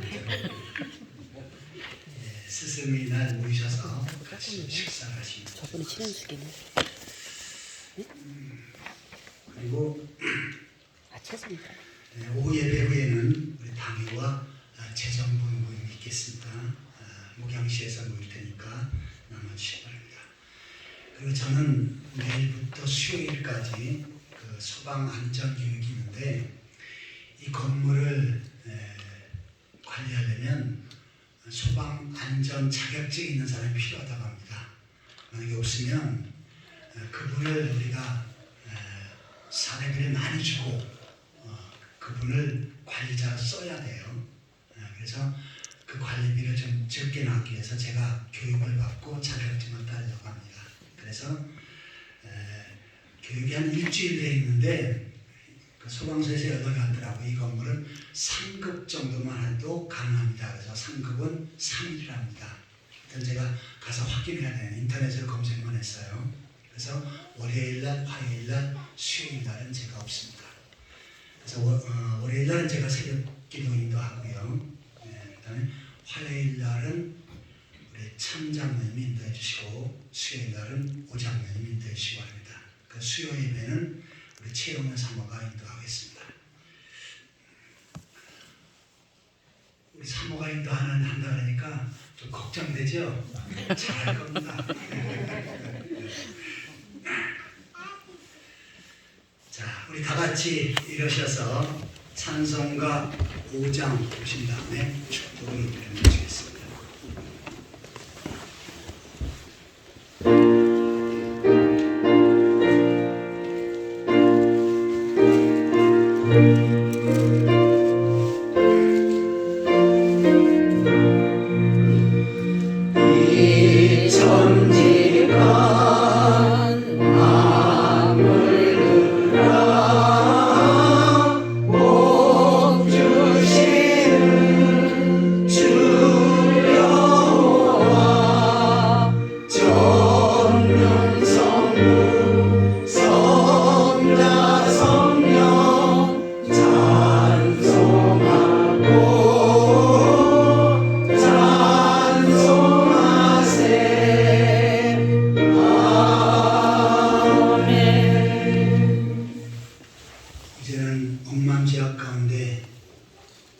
스승의 날 모이셔서 같이 식사를 하십니다. 저번에 친한숙이네. 그리고 최선이다. 오후 예배 후에는 우리 당회와 재정부 모임이 있겠습니다. 목양시에서 모일 테니까 나눠주시기 바랍니다. 그리고 저는 내일부터 수요일까지 그 소방 안전 교육이 있는데 이 건물을 관리하려면 소방 안전 자격증이 있는 사람이 필요하다고 합니다. 만약에 없으면 그분을 우리가 사례비를 많이 주고 그분을 관리자로 써야 돼요. 그래서 그 관리비를 좀 적게 나오기 위해서 제가 교육을 받고 자격증을 따려고 합니다. 그래서 교육이 한 일주일 돼 있는데 그 소방서에서 연락이 왔더라고요. 이 건물은 3급 정도만 해도 가능합니다. 그래서 상급은 3일이랍니다. 일단 제가 가서 확인해야 돼요. 인터넷으로 검색만 했어요. 그래서 월요일날, 화요일날, 수요일날은 제가 없습니다. 그래서 월요일날은 제가 새벽 기도인도 하고요. 그다음에 화요일날은 우리 참장로님이 인도해 주시고 수요일날은 오장로님이 인도해 주시고 합니다. 그 수요 예배는 우리 최영현 사모가 인도하겠습니다. 우리 사모가 인도한다 그러니까 좀 걱정되죠? 잘할 겁니다. 자, 우리 다 같이 일어서서 찬송가 5장 보신 다음에 축복을 드리겠습니다. 이런 억만 죄악 가운데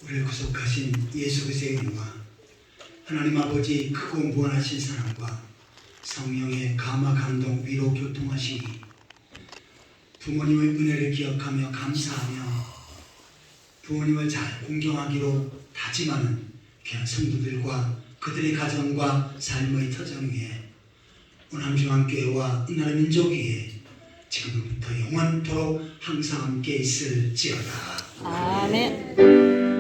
우리를 구속하신 예수 그리스도의 은혜와 하나님 아버지 크고 무한하신 사랑과 성령의 감화 감동 위로 교통하시니 부모님의 은혜를 기억하며 감사하며 부모님을 잘 공경하기로 다짐하는 귀한 성도들과 그들의 가정과 삶의 터전 위에 운암중앙교회와 은나라 민족 위에 지금부터 영원토록 항상 함께 있을지어다. 아멘.